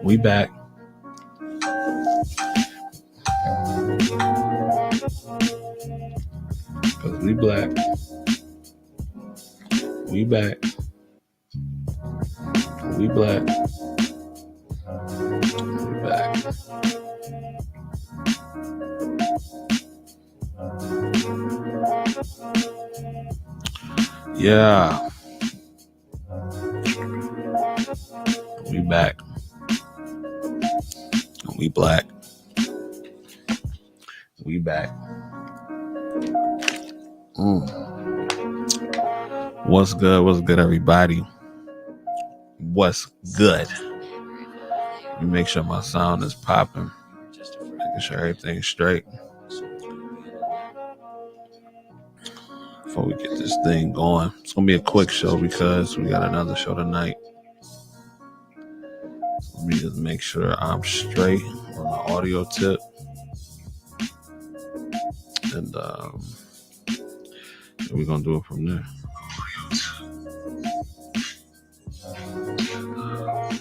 We back. Cause we black. We back. We black. We back. Yeah. We back. We black. We back. What's good? What's good, everybody? What's good? Let me make sure my sound is popping. Making sure everything's straight. Before we get this thing going. It's going to be a quick show because we got another show tonight. So let me just make sure I'm straight on the audio tip. And we're going to do it from there.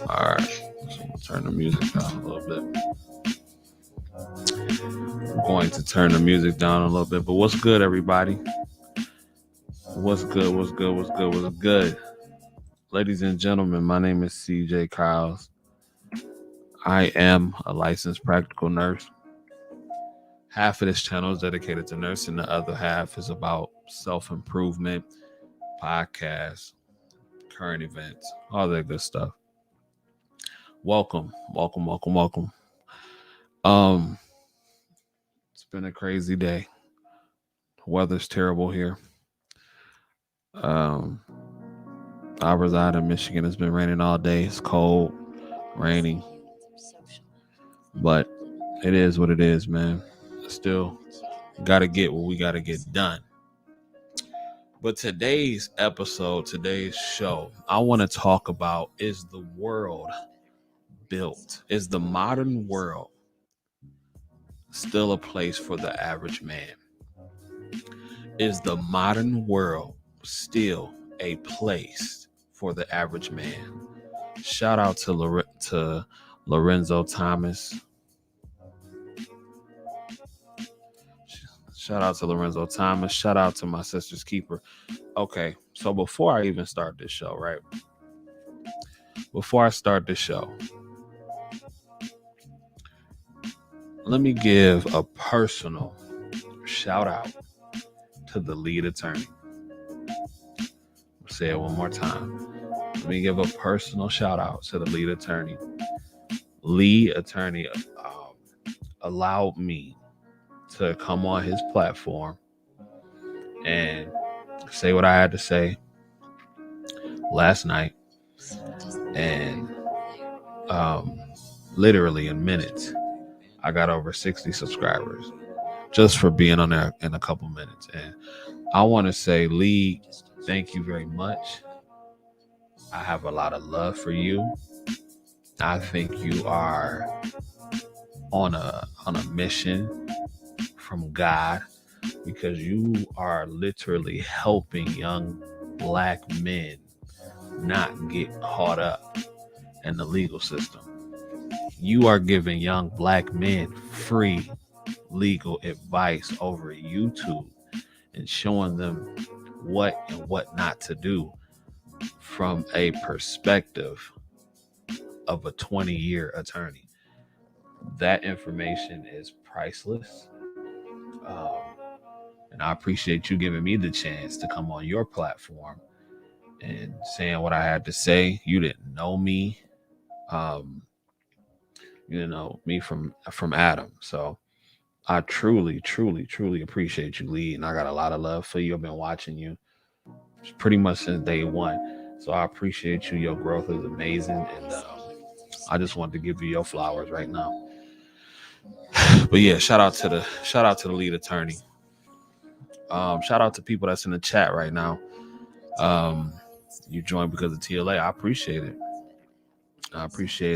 All right. So I'm going to turn the music down a little bit. I'm going to turn the music down a little bit. But what's good, everybody? What's good? What's good? What's good? What's good? Ladies and gentlemen, my name is TJKyles. I am a licensed practical nurse. Half of this channel is dedicated to nursing. The other half is about self-improvement, podcasts, current events, all that good stuff. Welcome. It's been a crazy day. The weather's terrible here. I reside in Michigan. It's been raining all day. It's cold, raining. But it is what it is, man. Still got to get what we got to get done. But today's episode, today's show, I want to talk about, is the world built? Is the modern world still a place for the average man? Is the modern world still a place for the average man? Shout out to Lorenzo Thomas. Shout out to Lorenzo Thomas. Shout out to my sister's keeper. Okay, so before I even start this show, right? Before I start this show, let me give a personal shout out to the lead attorney. I'll say it one more time. Let me give a personal shout out to the lead attorney. Lead attorney allowed me to come on his platform and say what I had to say last night. And literally in minutes, I got over 60 subscribers just for being on there in a couple minutes. And I want to say, Lee, thank you very much. I have a lot of love for you. I think you are on a mission from God, because you are literally helping young black men not get caught up in the legal system. You are giving young black men free legal advice over YouTube and showing them what and what not to do from a perspective of a 20-year attorney. That information is priceless. And I appreciate you giving me the chance to come on your platform and saying what I had to say. You didn't know me. You didn't know me from Adam. So I truly appreciate you, Lee. And I got a lot of love for you. I've been watching you pretty much since day one. So I appreciate you. Your growth is amazing. And I just wanted to give you your flowers right now. But yeah, shout out to the lead attorney. Shout out to people that's in the chat right now. You joined because of TLA. I appreciate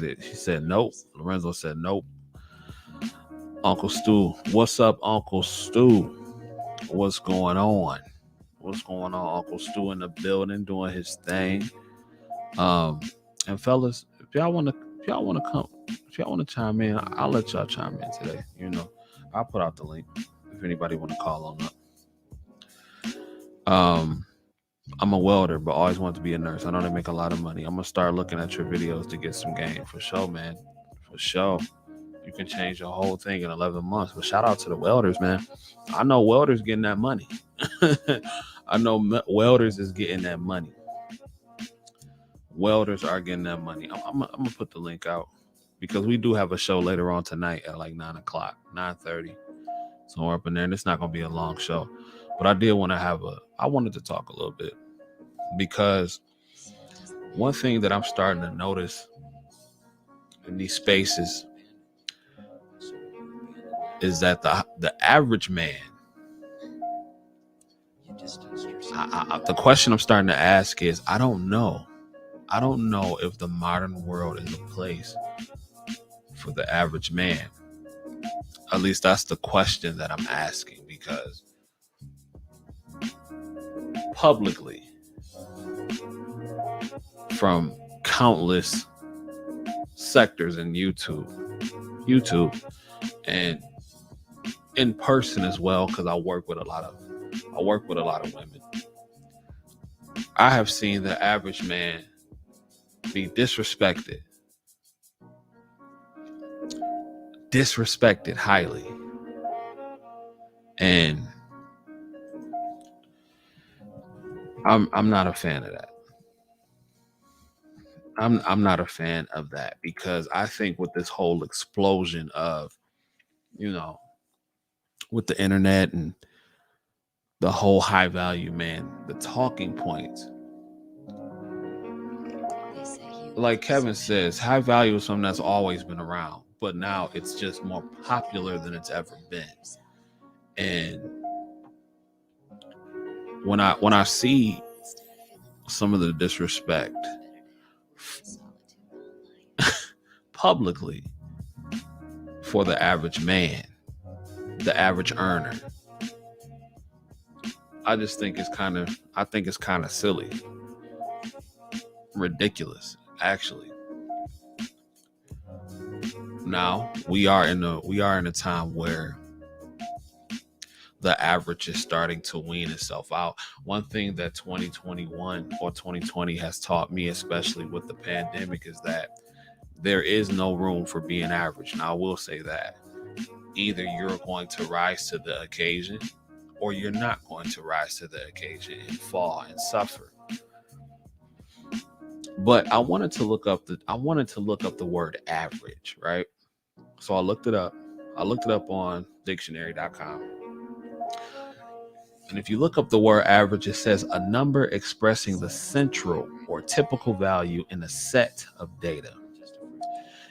it. She said nope. Lorenzo said nope. Uncle Stu, what's up, Uncle Stu? What's going on? What's going on? Uncle Stu in the building doing his thing. And fellas, if y'all wanna come, if y'all wanna chime in, I'll let y'all chime in today. I'll put out the link if anybody wanna call on up. I'm a welder, but always wanted to be a nurse. I know they make a lot of money. I'm gonna start looking at your videos to get some game for sure, man. For sure. You can change your whole thing in 11 months. But shout out to the welders, man. I know welders getting that money. I know welders is getting that money. Welders are getting that money. I'm gonna put the link out because we do have a show later on tonight at like 9 o'clock, 9:30. So we're up in there, and it's not gonna be a long show. But I did want to I wanted to talk a little bit because one thing that I'm starting to notice in these spaces is that the average man, the question I'm starting to ask is, I don't know if the modern world is a place for the average man. At least that's the question that I'm asking, because publicly, from countless sectors in YouTube, and in person as well, because I work with a lot of women. I have seen the average man be disrespected highly, and I'm not a fan of that. I'm not a fan of that, because I think with this whole explosion of, with the internet and the whole high value man, the talking points, like Kevin says, high value is something that's always been around, but now it's just more popular than it's ever been. And when I see some of the disrespect publicly for the average man, the average earner, I just think it's kind of silly, ridiculous, actually. Now we are in a time where the average is starting to wean itself out. One thing that 2021 or 2020 has taught me, especially with the pandemic, is that there is no room for being average. Now, I will say that either you're going to rise to the occasion, or you're not going to rise to the occasion and fall and suffer. But I wanted to look up the word average, right? So I looked it up. I looked it up on dictionary.com. And if you look up the word average, it says a number expressing the central or typical value in a set of data.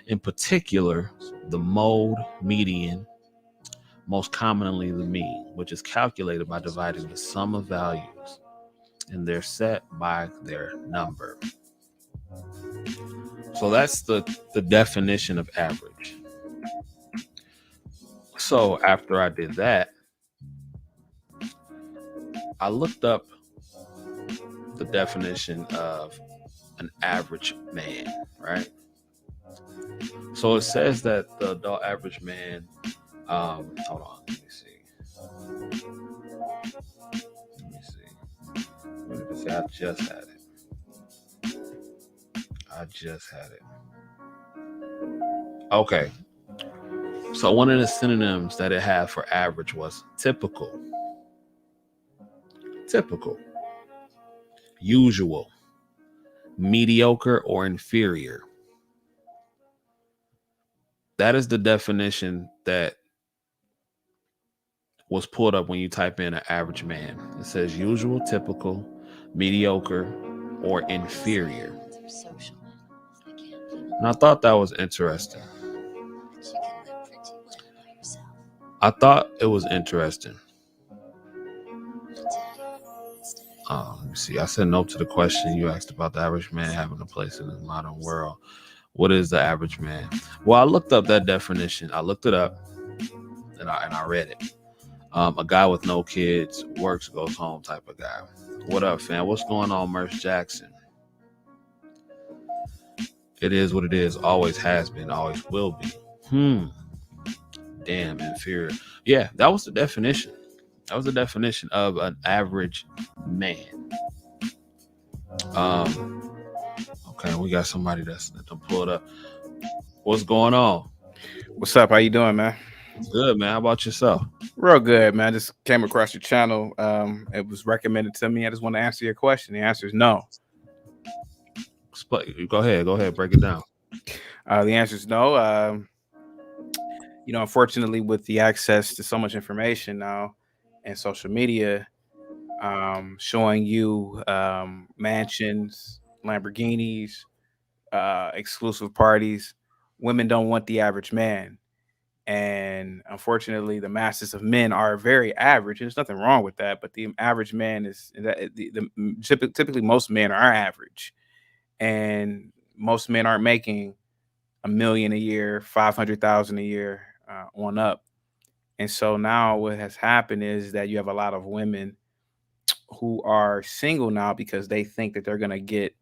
In particular, the mode, median, most commonly the mean, which is calculated by dividing the sum of values in their set by their number. So that's the definition of average. So after I did that, I looked up the definition of an average man, right? So it says that the adult average man, hold on, let me see. What did it say? I just had it. Okay. So one of the synonyms that it had for average was typical, usual, mediocre, or inferior. That is the definition that was pulled up when you type in an average man. It says usual, typical, mediocre, or inferior. And I thought that was interesting. Let me see. I said no to the question you asked about the average man having a place in the modern world. What is the average man? Well, I looked up that definition. I looked it up and I read it. A guy with no kids, works, goes home type of guy. What up, fam? What's going on, Merce Jackson? It is what it is. Always has been. Always will be. Damn, inferior. Yeah, that was the definition. That was the definition of an average man. Um. Okay, we got somebody that's pulled up. What's going on? What's up? How you doing, man? Good, man. How about yourself? Real good, man. Just came across your channel. It was recommended to me. I just want to answer your question. The answer is no. Go ahead. Go ahead. Break it down. The answer is no. Unfortunately, with the access to so much information now and social media, showing you mansions, Lamborghinis, exclusive parties, women don't want the average man. And unfortunately, the masses of men are very average. And there's nothing wrong with that, but the average man is typically most men are average, and most men aren't making $1 million a year, 500,000 a year on up. And so now what has happened is that you have a lot of women who are single now because they think that they're gonna get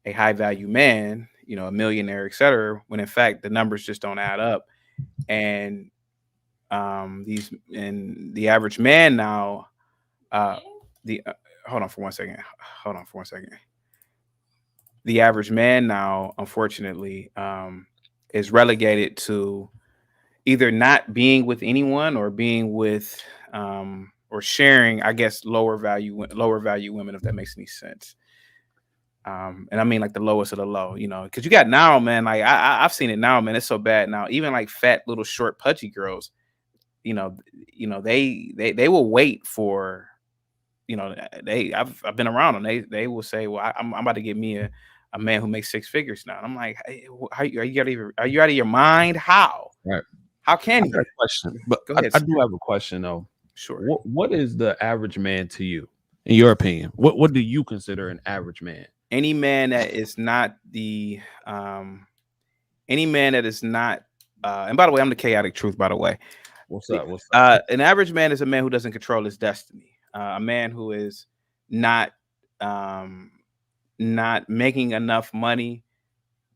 a high value man, a millionaire, etc. When in fact the numbers just don't add up. And the average man now, the hold on for one second. Hold on for one second. The average man now, unfortunately, is relegated to either not being with anyone or being with or sharing, I guess, lower value women, if that makes any sense. And I mean like the lowest of the low, because you got now, man. Like I've seen it now, man. It's so bad now. Even like fat little short pudgy girls, they will wait for, I've been around them. They will say, well, I'm about to get me a man who makes six figures now. And I'm like, hey, are you out of your mind? How? Right. How can you? I got a question, but go ahead. I do have a question though. Sure. What is the average man to you, in your opinion? What do you consider an average man? Any man that is not any man that is not. And by the way, I'm the chaotic truth. By the way. What's up? An average man is a man who doesn't control his destiny. A man who is not making enough money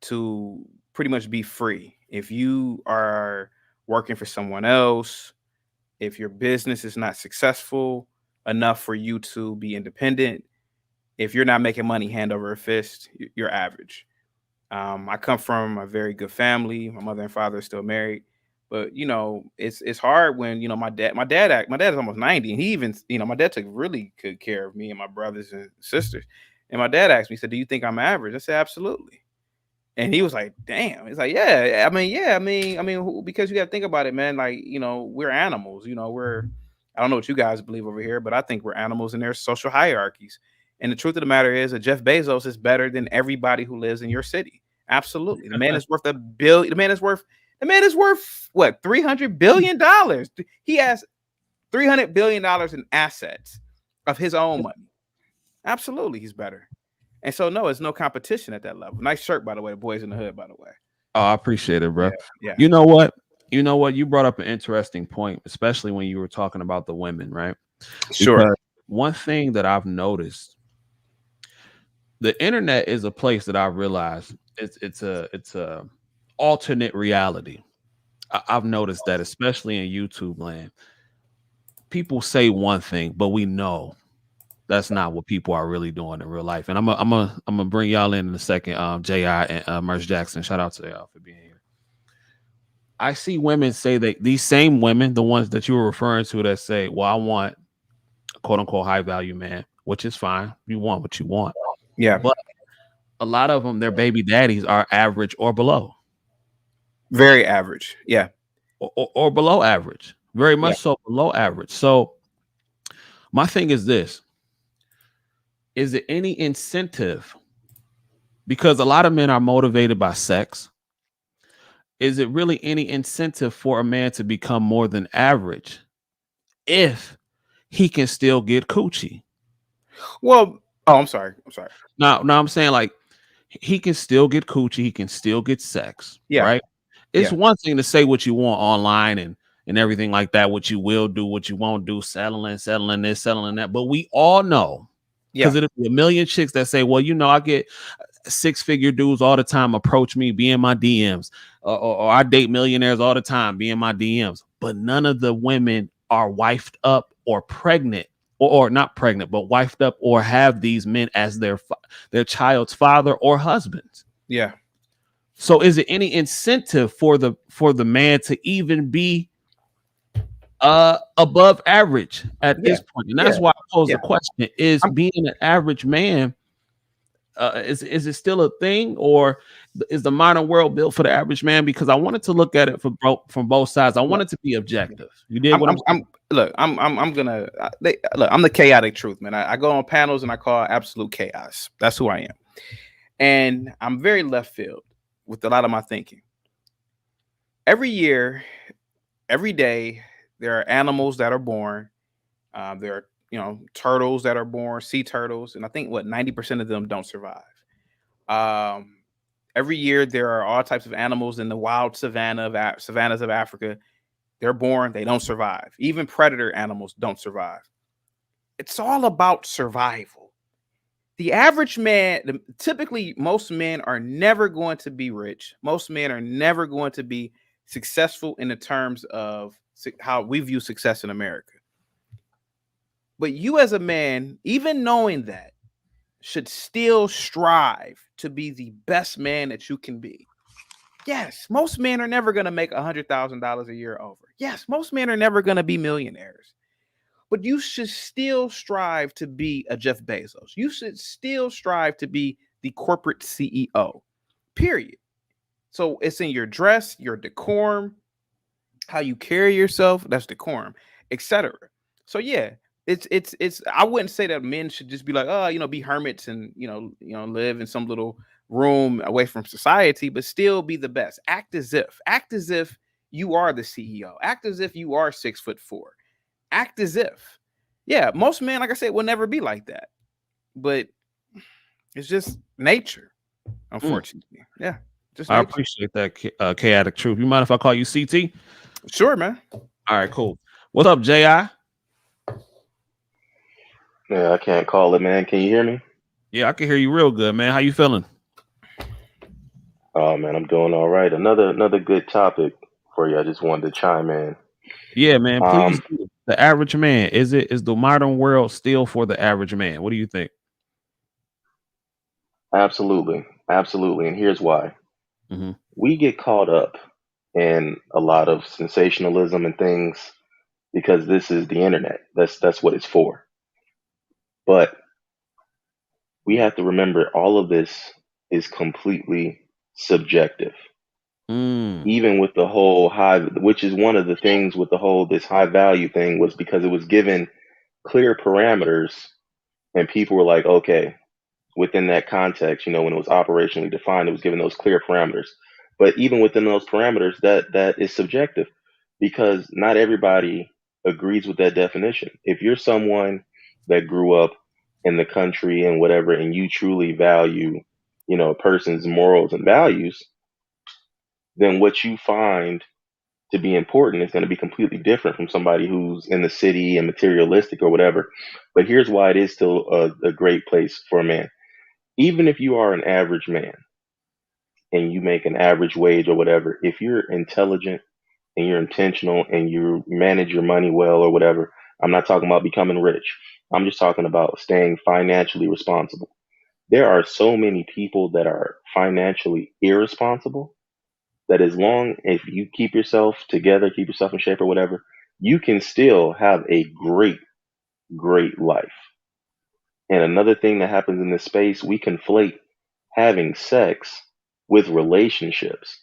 to pretty much be free. If you are working for someone else, if your business is not successful enough for you to be independent, if you're not making money hand over fist, you're average. I come from a very good family. My mother and father are still married. But it's hard when my dad is almost 90, and he even my dad took really good care of me and my brothers and sisters. And my dad asked me, he said, "Do you think I'm average?" I said, "Absolutely." And he was like, "Damn." He's like, "Yeah, I mean, because you got to think about it, man. Like, we're animals. I don't know what you guys believe over here, but I think we're animals, and there's social hierarchies. And the truth of the matter is that Jeff Bezos is better than everybody who lives in your city. Absolutely, the man is worth $1 billion. The man is worth what, $300 billion. He has $300 billion in assets of his own money. Absolutely, he's better. And so, no, it's no competition at that level. Nice shirt, by the way. The boys in the hood, by the way. Oh, I appreciate it, bro. Yeah. You know what? You brought up an interesting point, especially when you were talking about the women, right? Sure. Because one thing that I've noticed, the internet is a place that I realized it's a alternate reality. I've noticed that, especially in YouTube land, people say one thing, but we know that's not what people are really doing in real life. And I'm gonna bring y'all in a second. Ji and Merce Jackson, shout out to y'all for being here. I see women say that these same women, the ones that you were referring to, that say, "Well, I want a quote unquote high value man," which is fine. You want what you want. Yeah, but a lot of them, their baby daddies are average or below. Very average. Yeah. Or below average. Very much so below average. So my thing is this. Is there any incentive? Because a lot of men are motivated by sex. Is it really any incentive for a man to become more than average if he can still get coochie? Well, I'm sorry. No, I'm saying, like, he can still get coochie. He can still get sex. Yeah. Right. It's one thing to say what you want online and and everything like that, what you will do, what you won't do, settling this, settling that. But we all know, because Yeah. it'll be a million chicks that say, well, I get 6-figure dudes all the time approach me, be in my DMs, or I date millionaires all the time, be in my DMs. But none of the women are wifed up or pregnant, or not pregnant, but wifed up, or have these men as their child's father or husbands. Yeah. So is it any incentive for the man to even be above average at Yeah. this point? And Yeah. that's why I pose Yeah. the question: is I'm, being an average man, is it still a thing, or is the modern world built for the average man? Because I wanted to look at it from both sides. I look, wanted to be objective. You did I'm, what I'm, I'm saying? I'm look, I'm gonna look. I'm the chaotic truth, man. I go on panels and I call absolute chaos. That's who I am, and I'm very left field with a lot of my thinking. Every year, every day, there are animals that are born. There are turtles that are born, sea turtles, and I think what 90% of them don't survive. Um, every year there are all types of animals in the wild savannas of Africa. They're born, they don't survive. Even predator animals don't survive. It's all about survival. The average man, typically, most men are never going to be rich. Most men are never going to be successful in the terms of how we view success in America. But you, as a man, even knowing that, should still strive to be the best man that you can be. Yes, most men are never going to make $100,000 a year over. Yes, most men are never going to be millionaires. But you should still strive to be a Jeff Bezos. You should still strive to be the corporate CEO. Period. So it's in your dress, your decorum, how you carry yourself, that's decorum, etc. So yeah, it's I wouldn't say that men should just be like, oh, be hermits and live in some little room away from society, but still be the best. Act as if you are the CEO. Act as if you are 6'4". Act as if. Yeah, most men, like I said, will never be like that. But it's just nature, Mm, unfortunately. Yeah, just I nature. appreciate that, chaotic truth. You mind if I call you CT? Sure, man. All right, cool. What's up, Ji? Yeah, I can't call it, man. Can you hear me? Yeah, I can hear you real good, man. How you feeling? Oh man, I'm doing all right. Another good topic for you. I just wanted to chime in. Yeah, man. Please Um, do. The average man, is the modern world still for the average man? What do you think? absolutely, absolutely. And here's why. Hmm. We get caught up in a lot of sensationalism and things because this is the internet. That's what it's for. But we have to remember all of this is completely subjective. Mm. Even with the whole high, which is one of the things with the whole this high value thing, was because it was given clear parameters and people were like, okay, within that context, when it was operationally defined, it was given those clear parameters. But even within those parameters, that is subjective because not everybody agrees with that definition. If you're someone that grew up in the country and whatever, and you truly value, a person's morals and values, then what you find to be important is going to be completely different from somebody who's in the city and materialistic or whatever. But here's why it is still a great place for a man. Even if you are an average man and you make an average wage or whatever, if you're intelligent and you're intentional and you manage your money well or whatever, I'm not talking about becoming rich. I'm just talking about staying financially responsible. There are so many people that are financially irresponsible that as long if you keep yourself together, keep yourself in shape or whatever, you can still have a great, great life. And another thing that happens in this space, we conflate having sex with relationships.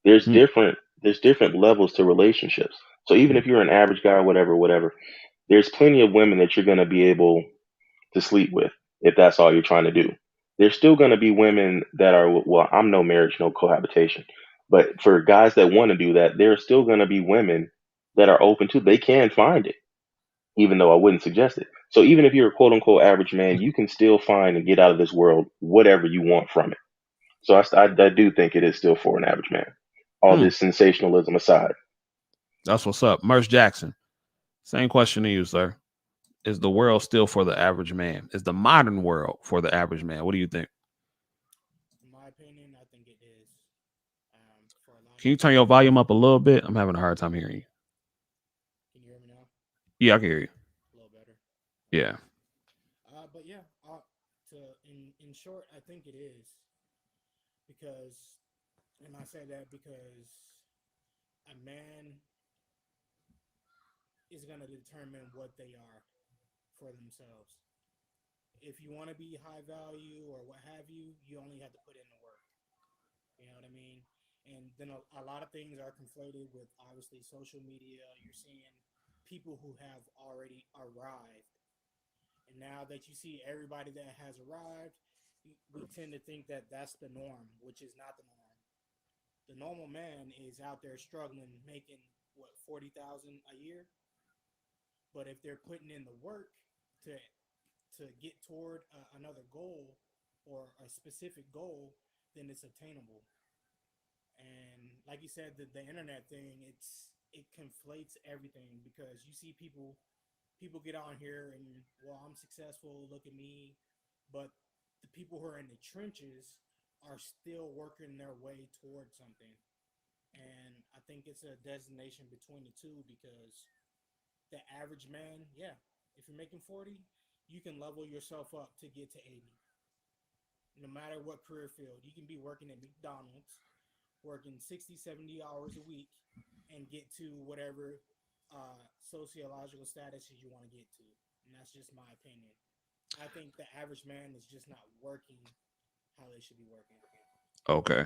There's Mm. different there's different levels to relationships. So even if you're an average guy or whatever, there's plenty of women that you're going to be able to sleep with if that's all you're trying to do. There's still going to be women that are, well, I'm no marriage, no cohabitation. But for guys that want to do that, there are still going to be women that are open to, they can find it, even though I wouldn't suggest it. So even if you're a quote unquote average man, you can still find and get out of this world whatever you want from it. So I do think it is still for an average man. All Mm. this sensationalism aside. That's what's up. Merce Jackson. Same question to you, sir. Is the world still for the average man? Is the modern world for the average man? What do you think? In my opinion, I think it is. For a lot Can of you turn your volume up a little bit? I'm having a hard time hearing you. Can you hear me now? Yeah, I can hear you. A little better. Yeah. But yeah, in short, I think it is because, and I say that because a man is going to determine what they are for themselves. If you want to be high value or what have you, you only have to put in the work. You know what I mean? And then a lot of things are conflated with obviously social media. You're seeing people who have already arrived. And now that you see everybody that has arrived, we tend to think that that's the norm, which is not the norm. The normal man is out there struggling, making what, 40,000 a year. But if they're putting in the work to get toward another goal or a specific goal, then it's attainable. And like you said, the internet thing, it conflates everything because you see people get on here and, well, I'm successful, look at me, but the people who are in the trenches are still working their way towards something. And I think it's a designation between the two because the average man, yeah, if you're making 40, you can level yourself up to get to 80. No matter what career field, you can be working at McDonald's, working 60, 70 hours a week and get to whatever sociological statuses you want to get to. And that's just my opinion. I think the average man is just not working how they should be working. Okay.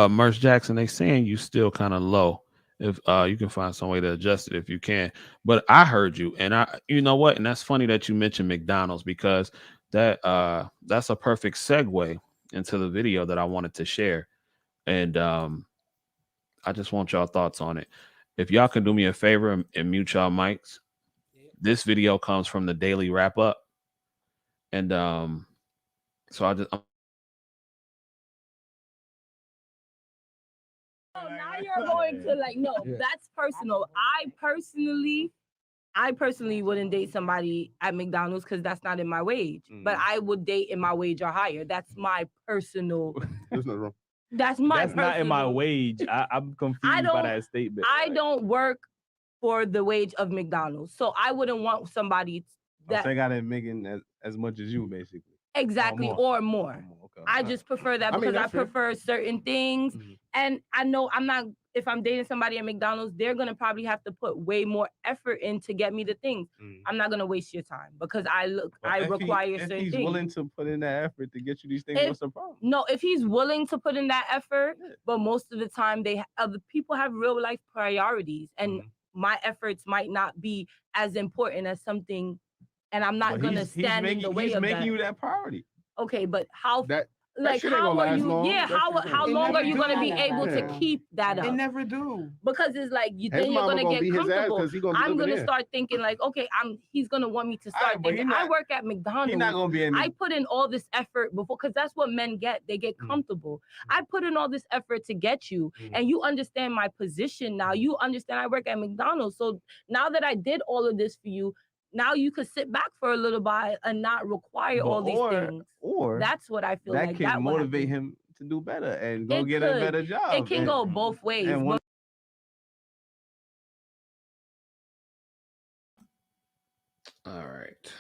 Merce Jackson, they saying you still kind of low. If you can find some way to adjust it if you can. But I heard you, and you know what? And that's funny that you mentioned McDonald's because that's a perfect segue into the video that I wanted to share. And I just want y'all thoughts on it. If y'all can do me a favor and mute y'all mics, Yeah. this video comes from the daily wrap up. And so I'm So now you're going to like, no, that's personal. I personally wouldn't date somebody at McDonald's because that's not in my wage. But I would date in my wage or higher. That's my personal. There's no wrong. That's not in my wage. I'm confused by that statement. I don't work for the wage of McDonald's, so I wouldn't want somebody that they got it making as much as you, basically. exactly or more. Okay. I just prefer that because I prefer certain things, and I know I'm not. If I'm dating somebody at McDonald's, they're gonna probably have to put way more effort in to get me the things. I'm not gonna waste your time because I require certain things. If he's willing to put in that effort to get you these things, what's the problem? No, if he's willing to put in that effort, but most of the time other people have real life priorities, and my efforts might not be as important as something, and I'm not gonna stand in the way of that. He's making you that priority. Okay, but how? That Like shit ain't how gonna are last you? long. Yeah, That shit how gonna- long never are you gonna be do. able to Yeah. keep that They up? never do. Because it's like His then you're mama gonna gonna get beat his ass comfortable. 'cause he gonna I'm live gonna in. start thinking like, okay, he's gonna want me to start Alright, but thinking. he I not- work at McDonald's. He's not gonna be in. I put in all this effort before, because that's what men get. They get comfortable. I put in all this effort to get you, and you understand my position now. You understand I work at McDonald's. So now that I did all of this for you, now you could sit back for a little while and not require all these things. Or That's what I feel that like. can That would motivate happen. him to do better and go It get a better job. It can go both ways. And but all right.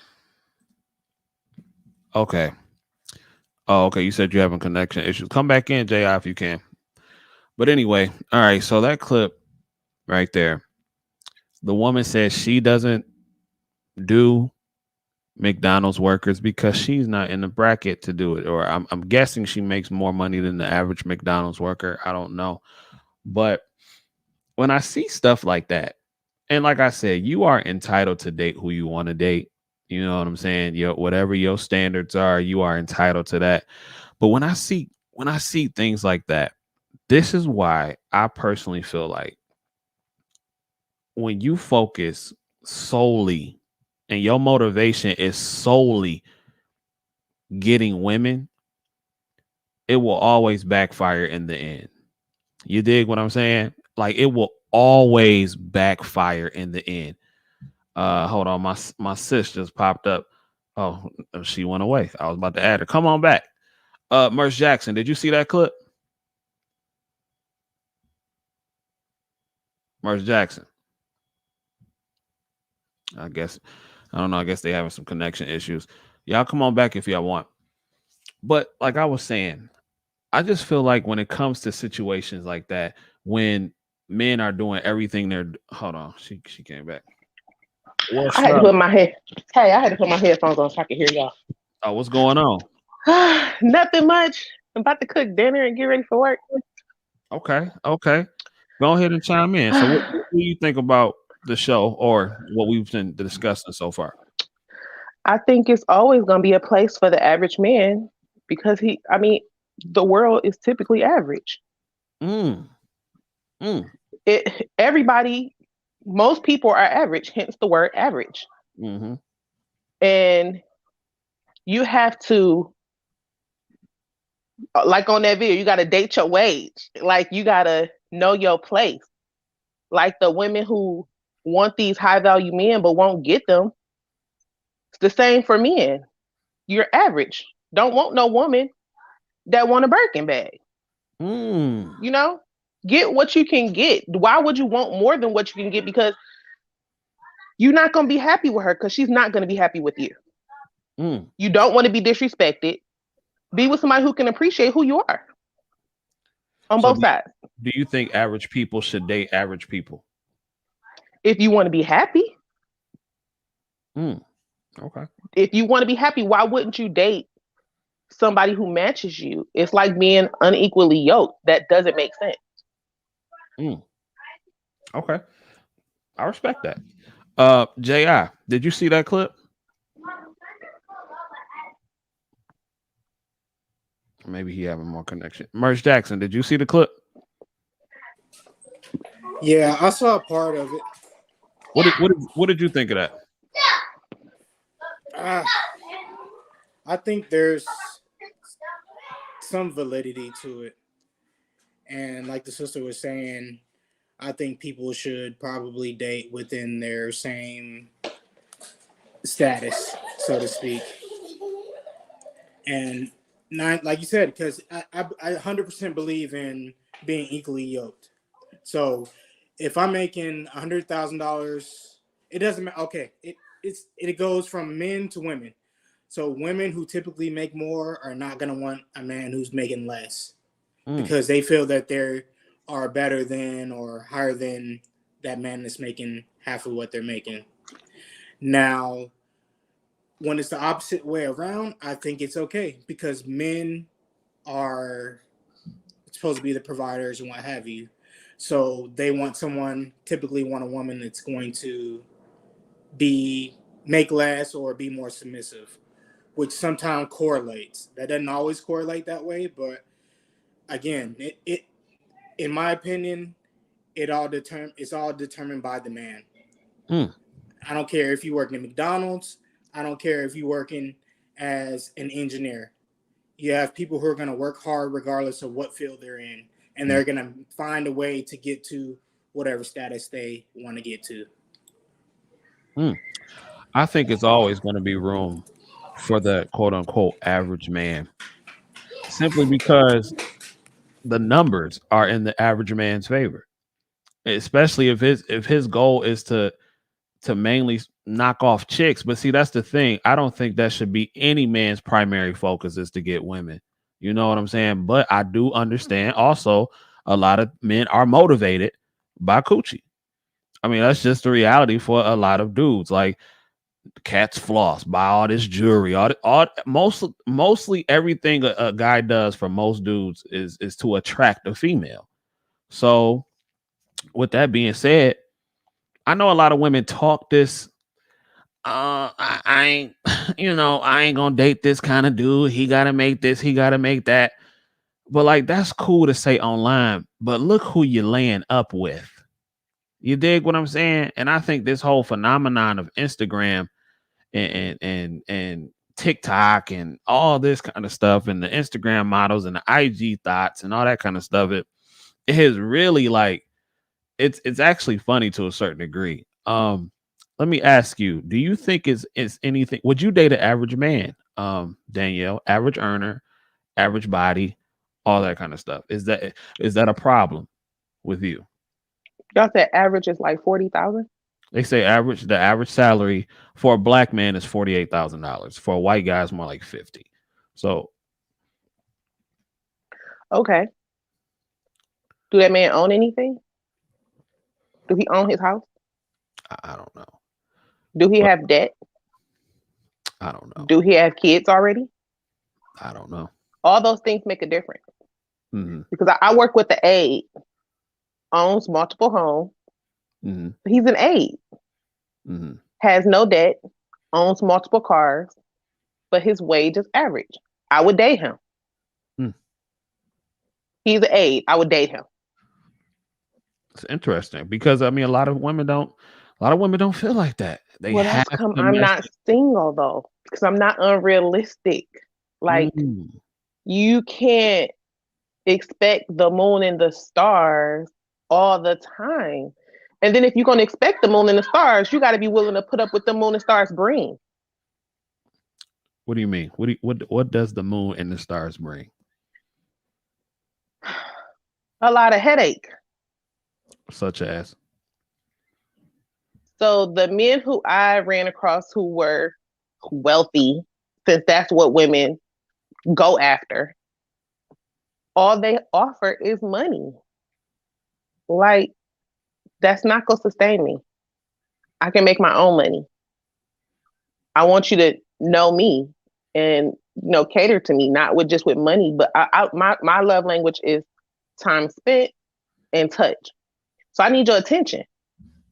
Okay. Oh, okay. You said you're having connection issues. Come back in, JI, if you can. But anyway, all right. So that clip right there, the woman says she doesn't do McDonald's workers because she's not in the bracket to do it. Or I'm guessing she makes more money than the average McDonald's worker. I don't know. But when I see stuff like that, and like I said, you are entitled to date who you want to date. You know what I'm saying? Whatever your standards are, you are entitled to that. But when I see things like that, this is why I personally feel like when you focus solely and your motivation is solely getting women, it will always backfire in the end. You dig what I'm saying? Like it will always backfire in the end. Hold on, my sis just popped up. Oh, she went away. I was about to add her. Come on back. Merce Jackson, did you see that clip? Merce Jackson. I don't know. I guess they having some connection issues. Y'all come on back if y'all want. But like I was saying, I just feel like when it comes to situations like that, when men are doing everything they're hold on, she came back. What's I had to up? put my head. Hey, I had to put my headphones on so I could hear y'all. Oh, what's going on? Nothing much. I'm about to cook dinner and get ready for work. Okay. Go ahead and chime in. So what do you think about the show or what we've been discussing so far? I think it's always going to be a place for the average man because the world is typically average. Mm. Most people are average, hence the word average. Mm-hmm. And you have to, like on that video, you got to date your wage. Like you got to know your place. Like the women who want these high value men but won't get them. It's the same for men. You're average. Don't want no woman that want a Birkin bag. You know, get what you can get. Why would you want more than what you can get? Because you're not going to be happy with her because she's not going to be happy with you. You don't want to be disrespected. Be with somebody who can appreciate who you are on both sides. Do you think average people should date average people? If you want to be happy. Okay. If you want to be happy, why wouldn't you date somebody who matches you? It's like being unequally yoked. That doesn't make sense. Okay. I respect that. J.I., did you see that clip? Maybe he having more connection. Merce Jackson, did you see the clip? Yeah, I saw a part of it. What did you think of that? I think there's some validity to it. And like the sister was saying, I think people should probably date within their same status, so to speak. And not like you said, because I 100% believe in being equally yoked. So if I'm making $100,000, it doesn't matter. Okay, it goes from men to women. So women who typically make more are not going to want a man who's making less because they feel that they are better than or higher than that man that's making half of what they're making. Now, when it's the opposite way around, I think it's okay because men are supposed to be the providers and what have you. So they typically want a woman that's going to make less or be more submissive, which sometimes correlates. That doesn't always correlate that way, but again, it in my opinion, it's all determined by the man. I don't care if you're working at McDonald's. I don't care if you're working as an engineer. You have people who are going to work hard regardless of what field they're in, and they're going to find a way to get to whatever status they want to get to. I think it's always going to be room for the quote unquote average man, simply because the numbers are in the average man's favor, especially if his goal is to mainly knock off chicks. But see, that's the thing. I don't think that should be any man's primary focus is to get women. You know what I'm saying? But I do understand also a lot of men are motivated by coochie. I mean, that's just the reality for a lot of dudes. Like cats floss, buy all this jewelry, mostly everything a guy does for most dudes is to attract a female. So with that being said, I know a lot of women talk this. I ain't, I ain't gonna date this kind of dude. He gotta make this, he gotta make that. But like that's cool to say online, but look who you're laying up with. You dig what I'm saying? And I think this whole phenomenon of Instagram and TikTok and all this kind of stuff and the Instagram models and the IG thoughts and all that kind of stuff, it has really like it's actually funny to a certain degree. Let me ask you, do you think it's anything, would you date an average man? Danielle, average earner, average body, all that kind of stuff. Is that a problem with you? Y'all said average is like 40,000. They say the average salary for a black man is $48,000. For a white guy, it's more like 50. So Okay. Do that man own anything? Do he own his house? I don't know. Do he But have debt? I don't know. Do he have kids already? I don't know. All those things make a difference. Hmm. Because I work with the aide, owns multiple homes. Hmm. He's an aide, Hmm. has no debt, owns multiple cars, but his wage is average. I would date him. Hmm. He's an aide. I would date him. It's interesting because I mean, a lot of women don't feel like that. They Well, have that's come. I'm domestic. not single though, because I'm not unrealistic. Like Mm. you can't expect the moon and the stars all the time. And then if you're gonna expect the moon and the stars, you got to be willing to put up with the moon and stars bring. What do you mean? What does the moon and the stars bring? A lot of headache. Such as? So the men who I ran across who were wealthy, since that's what women go after, all they offer is money. Like, that's not going to sustain me. I can make my own money. I want you to know me and cater to me, not with just with money, but my love language is time spent and touch. So I need your attention.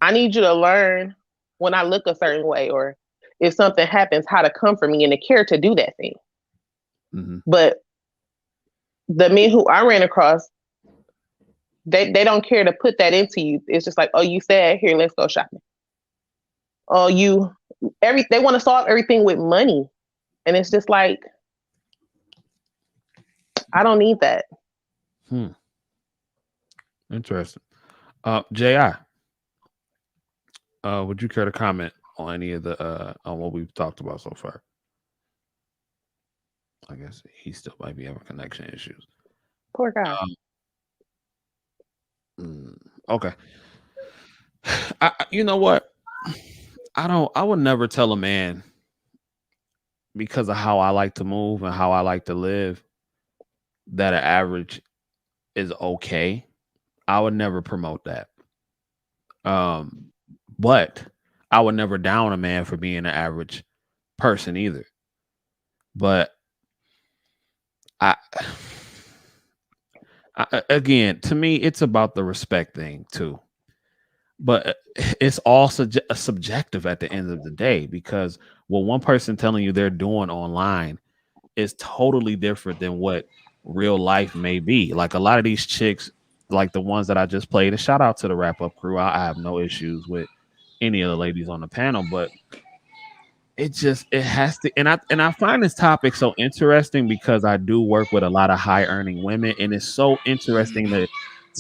I need you to learn when I look a certain way, or if something happens, how to come for me and to care to do that thing. Mm-hmm. But the men who I ran across, they don't care to put that into you. It's just like, oh, you said, here, let's go shopping. Oh, they want to solve everything with money. And it's just like, I don't need that. Interesting. J.I., would you care to comment on any of the on what we've talked about so far? I guess he still might be having connection issues. Poor guy. Okay. You know what? I would never tell a man, because of how I like to move and how I like to live, that an average is okay. I would never promote that. But I would never down a man for being an average person either. But again, to me, it's about the respect thing too. But it's all subjective at the end of the day, because what one person telling you they're doing online is totally different than what real life may be. Like a lot of these chicks, like the ones that I just played, and shout out to the wrap up crew. I have no issues with any of the ladies on the panel, but it has to. And I find this topic so interesting because I do work with a lot of high earning women, and it's so interesting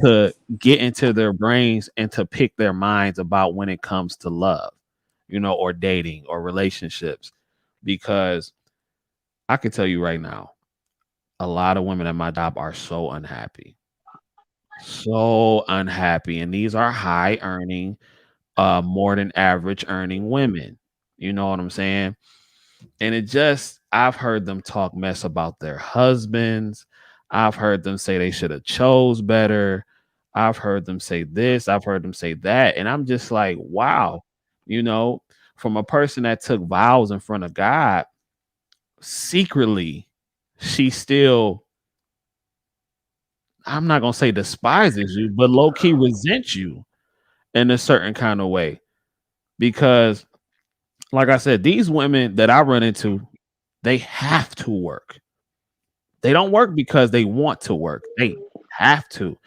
to get into their brains and to pick their minds about when it comes to love, or dating or relationships, because I can tell you right now, a lot of women at my job are so unhappy. And these are high earning, more than average earning women. You know what I'm saying? And I've heard them talk mess about their husbands. I've heard them say they should have chose better. I've heard them say this. I've heard them say that. And I'm just like, wow, from a person that took vows in front of God, secretly, she still, I'm not going to say despises you, but low key resents you in a certain kind of way. Because, like I said, these women that I run into, they have to work. They don't work because they want to work. They have to.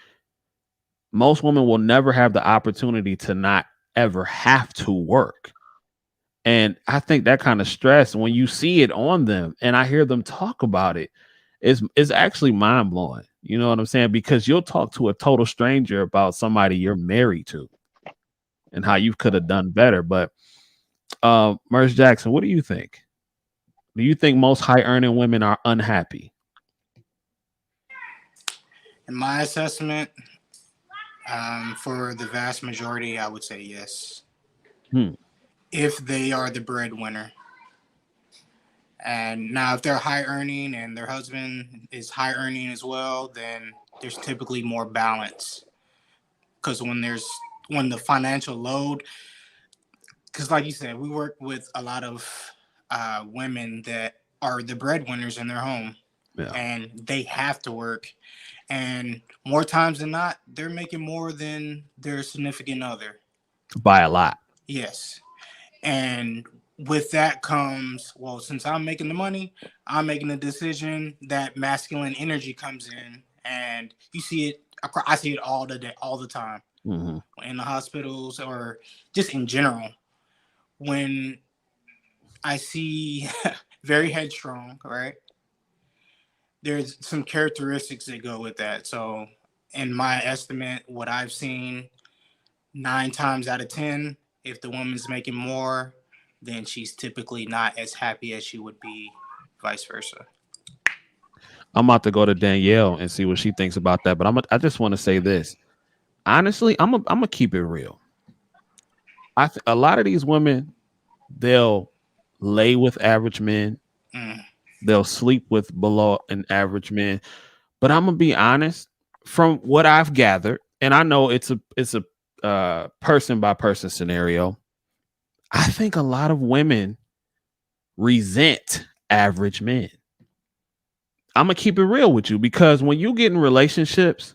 Most women will never have the opportunity to not ever have to work. And I think that kind of stress, when you see it on them and I hear them talk about it, is actually mind blowing. You know what I'm saying? Because you'll talk to a total stranger about somebody you're married to and how you could have done better. But Merce Jackson, what do you think? Do you think most high earning women are unhappy? In my assessment, for the vast majority, I would say yes. If they are the breadwinner. And now, if they're high earning and their husband is high earning as well, then there's typically more balance. Because when the financial load, because like you said, we work with a lot of women that are the breadwinners in their home, and they have to work. And more times than not, they're making more than their significant other. By a lot. Yes. And with that comes, well, since I'm making the money, I'm making a decision that masculine energy comes in, and you see it. I see it all the time, in the hospitals or just in general. When I see very headstrong, right? There's some characteristics that go with that. So, in my estimate, what I've seen, 9 times out of 10, if the woman's making more, then she's typically not as happy as she would be, vice versa. I'm about to go to Danielle and see what she thinks about that. But I just want to say this. Honestly, I'm gonna keep it real. A lot of these women, they'll lay with average men. They'll sleep with below an average man. But I'm gonna be honest, from what I've gathered, and I know it's a person by person scenario. I think a lot of women resent average men. I'm gonna keep it real with you, because when you get in relationships,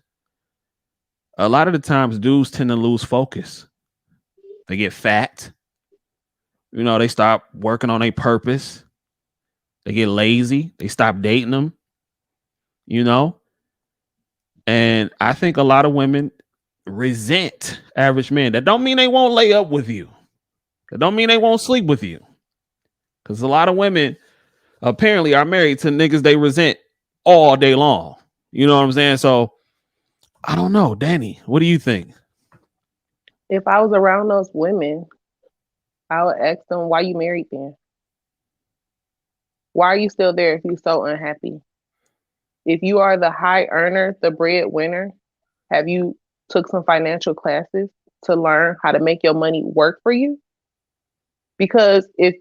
a lot of the times dudes tend to lose focus. They get fat. You know, they stop working on a purpose. They get lazy. They stop dating them. You know, and I think a lot of women resent average men. That don't mean they won't lay up with you. That don't mean they won't sleep with you. Because a lot of women apparently are married to niggas they resent all day long. You know what I'm saying? So I don't know. Danny, what do you think? If I was around those women, I would ask them, why you married then? Why are you still there if you're so unhappy? If you are the high earner, the breadwinner, have you took some financial classes to learn how to make your money work for you? Because if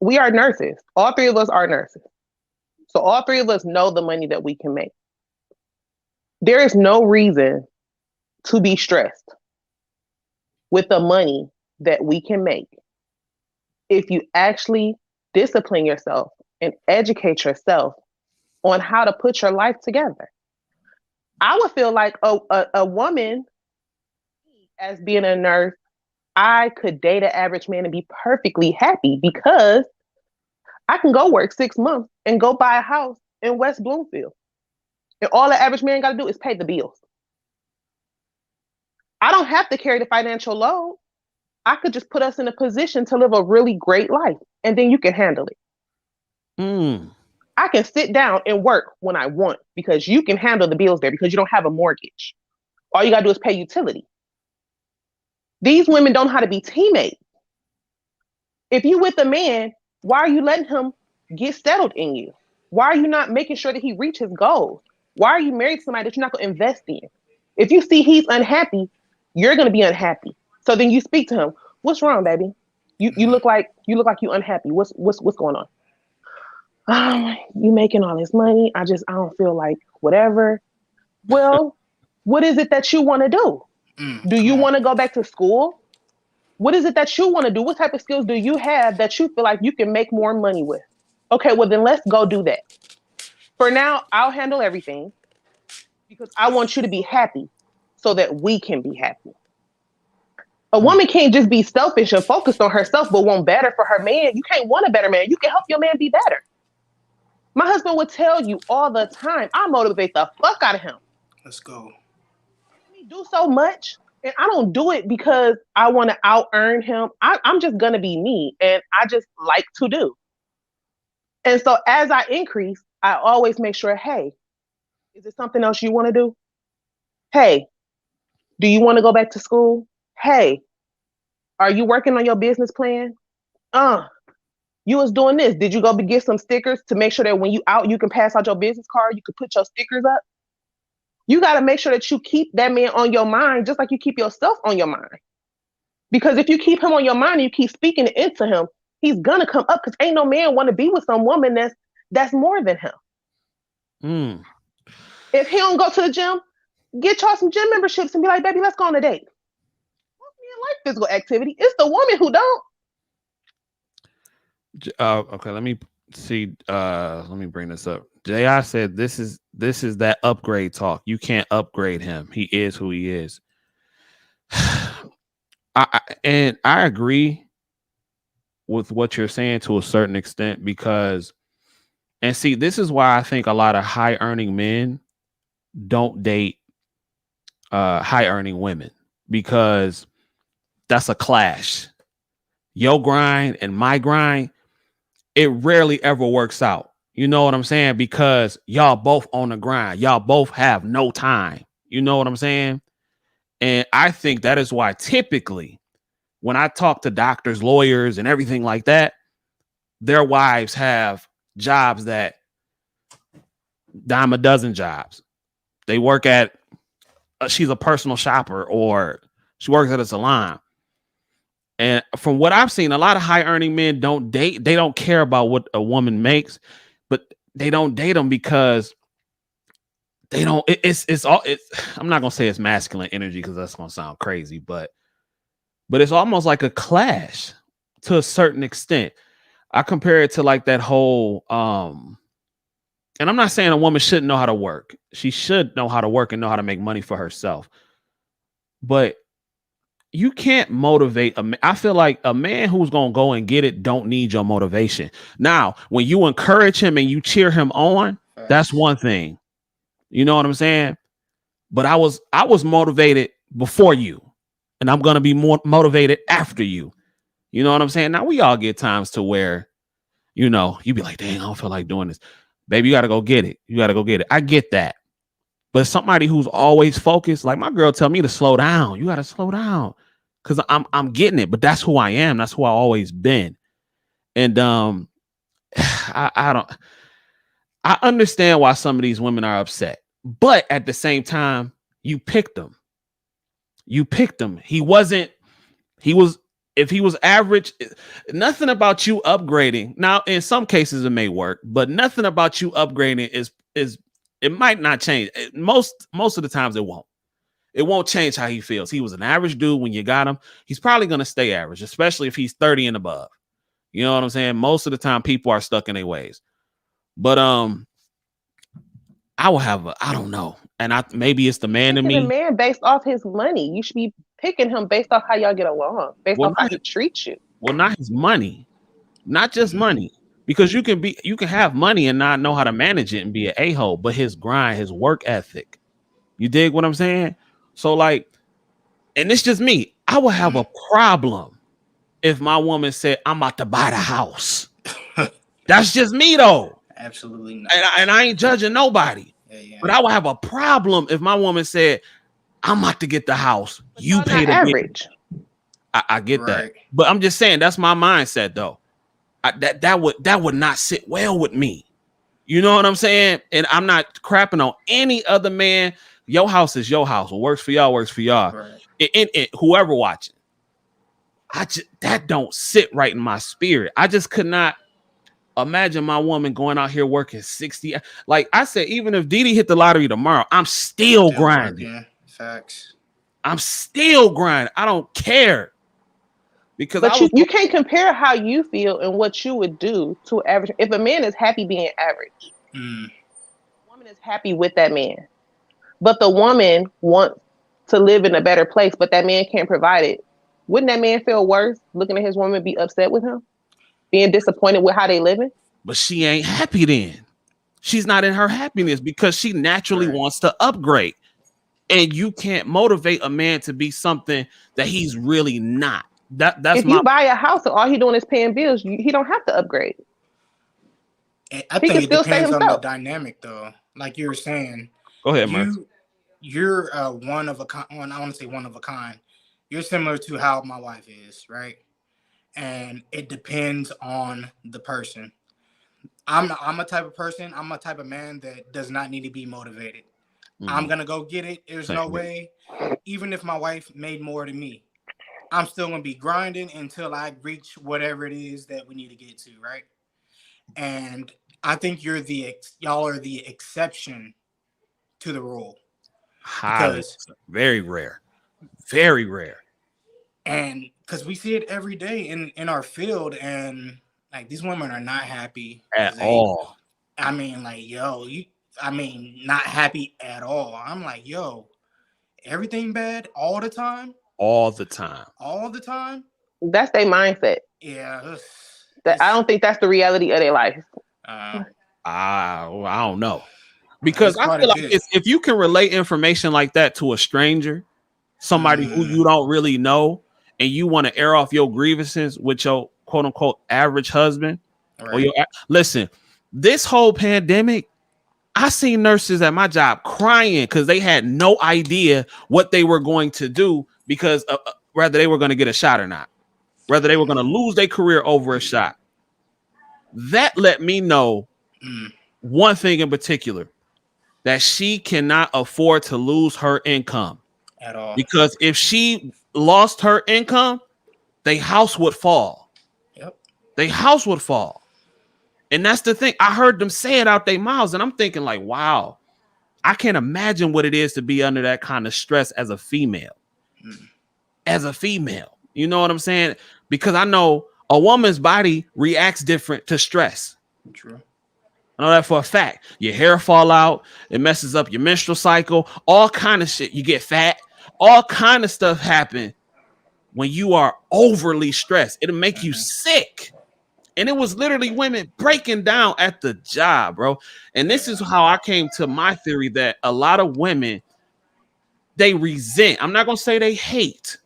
we are nurses, all 3 of us are nurses. So all 3 of us know the money that we can make. There is no reason to be stressed with the money that we can make if you actually discipline yourself and educate yourself on how to put your life together. I would feel like a woman, as being a nurse, I could date an average man and be perfectly happy, because I can go work 6 months and go buy a house in West Bloomfield. And all the average man got to do is pay the bills. I don't have to carry the financial load. I could just put us in a position to live a really great life, and then you can handle it. I can sit down and work when I want, because you can handle the bills there, because you don't have a mortgage. All you got to do is pay utility. These women don't know how to be teammates. If you with a man, why are you letting him get settled in you? Why are you not making sure that he reaches goals? Why are you married to somebody that you're not going to invest in? If you see he's unhappy, you're going to be unhappy. So then you speak to him. What's wrong, baby? You look like you unhappy. What's going on? You making all this money. I don't feel like whatever. Well, what is it that you want to do? Do you want to go back to school? What is it that you want to do? What type of skills do you have that you feel like you can make more money with? Okay, well then let's go do that. For now, I'll handle everything, because I want you to be happy so that we can be happy. A woman can't just be selfish and focused on herself but want better for her man. You can't want a better man. You can help your man be better. My husband would tell you all the time, I motivate the fuck out of him. Let's go. We do so much, and I don't do it because I want to out-earn him. I'm just going to be me, and I just like to do. And so as I increase, I always make sure, hey, is it something else you want to do? Hey, do you want to go back to school? Hey, are you working on your business plan? You was doing this. Did you go get some stickers to make sure that when you out, you can pass out your business card, you can put your stickers up? You got to make sure that you keep that man on your mind, just like you keep yourself on your mind. Because if you keep him on your mind and you keep speaking it into him, he's gonna come up, because ain't no man want to be with some woman that's more than him. If he don't go to the gym, get y'all some gym memberships and be like, baby, let's go on a date. Most men like physical activity. It's the woman who don't. Okay, let me see. Let me bring this up. J.I. said this is that upgrade talk. You can't upgrade him. He is who he is. I agree with what you're saying to a certain extent, because, and see, this is why I think a lot of high earning men don't date high earning women, because that's a clash. Your grind and my grind, it rarely ever works out. You know what I'm saying? Because y'all both on the grind. Y'all both have no time. You know what I'm saying? And I think that is why typically when I talk to doctors, lawyers, and everything like that, their wives have jobs that dime a dozen jobs. They work at, she's a personal shopper, or she works at a salon. And from what I've seen, a lot of high earning men don't date. They don't care about what a woman makes, but they don't date them because they don't. It's all. I'm not gonna say it's masculine energy, because that's gonna sound crazy, but it's almost like a clash to a certain extent. I compare it to like that whole. And I'm not saying a woman shouldn't know how to work. She should know how to work and know how to make money for herself. But you can't motivate I feel like a man who's going to go and get it don't need your motivation. Now, when you encourage him and you cheer him on, that's one thing. You know what I'm saying? But I was motivated before you, and I'm going to be more motivated after you. You know what I'm saying? Now, we all get times to where, you know, you be like, dang, I don't feel like doing this. Baby, you got to go get it. You got to go get it. I get that. But somebody who's always focused, like my girl tell me to slow down. You got to slow down, because I'm getting it. But that's who I am. That's who I always been. And I understand why some of these women are upset. But at the same time, you picked him. You picked him. If he was average, nothing about you upgrading. Now, in some cases it may work, but nothing about you upgrading is it might not change. Most of the times it won't. It won't change how he feels. He was an average dude when you got him. He's probably going to stay average, especially if he's 30 and above. You know what I'm saying? Most of the time people are stuck in their ways. But I will have I don't know. And maybe it's the man in me. The man based off his money. You should be picking him based off how y'all get along, based off how he treats you. Well, not his money, not just money, because you can have money and not know how to manage it and be an a-hole, but his grind, his work ethic. You dig what I'm saying? So like, and it's just me. I would have a problem if my woman said, I'm about to buy the house. That's just me though. Absolutely not. And I ain't judging nobody. Yeah. But I would have a problem if my woman said, I'm about to get the house. But you pay the average. I get that. But I'm just saying that's my mindset though. That would not sit well with me. You know what I'm saying? And I'm not crapping on any other man. Your house is your house. What works for y'all works for y'all. Right. And whoever watching. That don't sit right in my spirit. I just could not imagine my woman going out here working 60. Like I said, even if Didi hit the lottery tomorrow, I'm still grinding. Yeah, facts. I'm still grinding. I don't care. Because you can't compare how you feel and what you would do to average. If a man is happy being average, the woman is happy with that man. But the woman wants to live in a better place, but that man can't provide it. Wouldn't that man feel worse looking at his woman be upset with him? Being disappointed with how they living? But she ain't happy then. She's not in her happiness because she naturally wants to upgrade. And you can't motivate a man to be something that he's really not. That's if you buy a house and all he doing is paying bills, he don't have to upgrade. I He think can it still stay depends on the himself. dynamic, though. Like you were saying, Go ahead, Merce. you're one of a kind. I want to say one of a kind. You're similar to how my wife is, right? And it depends on the person. I'm a type of person. I'm a type of man that does not need to be motivated. I'm gonna go get it. There's no way. Even if my wife made more than me, I'm still gonna be grinding until I reach whatever it is that we need to get to, right? And I think y'all are the exception to the rule. Highly, Because very rare, very rare. and because we see it every day in our field, and like these women are not happy At all. I mean, like, not happy at all. I'm like, yo, everything bad all the time? All the time. All the time? That's their mindset. Yeah. I don't think that's the reality of their life. I don't know. Because I quite feel a like bit. if you can relate information like that to a stranger, somebody who you don't really know, and you want to air off your grievances with your quote unquote average husband, right. Listen, this whole pandemic, I seen nurses at my job crying because they had no idea what they were going to do, because whether they were going to get a shot or not, whether they were going to lose their career over a shot. That let me know one thing in particular, that she cannot afford to lose her income At all. Because if she lost her income, their house would fall. Yep. Their house would fall. And that's the thing. I heard them say it out their mouths, and I'm thinking like, wow, I can't imagine what it is to be under that kind of stress as a female. As a female, you know what I'm saying? Because I know a woman's body reacts different to stress. True. I know that for a fact. Your hair fall out, it messes up your menstrual cycle, all kind of shit. You get fat, all kind of stuff happen when you are overly stressed. It'll make you sick. And it was literally women breaking down at the job, bro. And this is how I came to my theory that a lot of women, they resent. I'm not going to say they hate,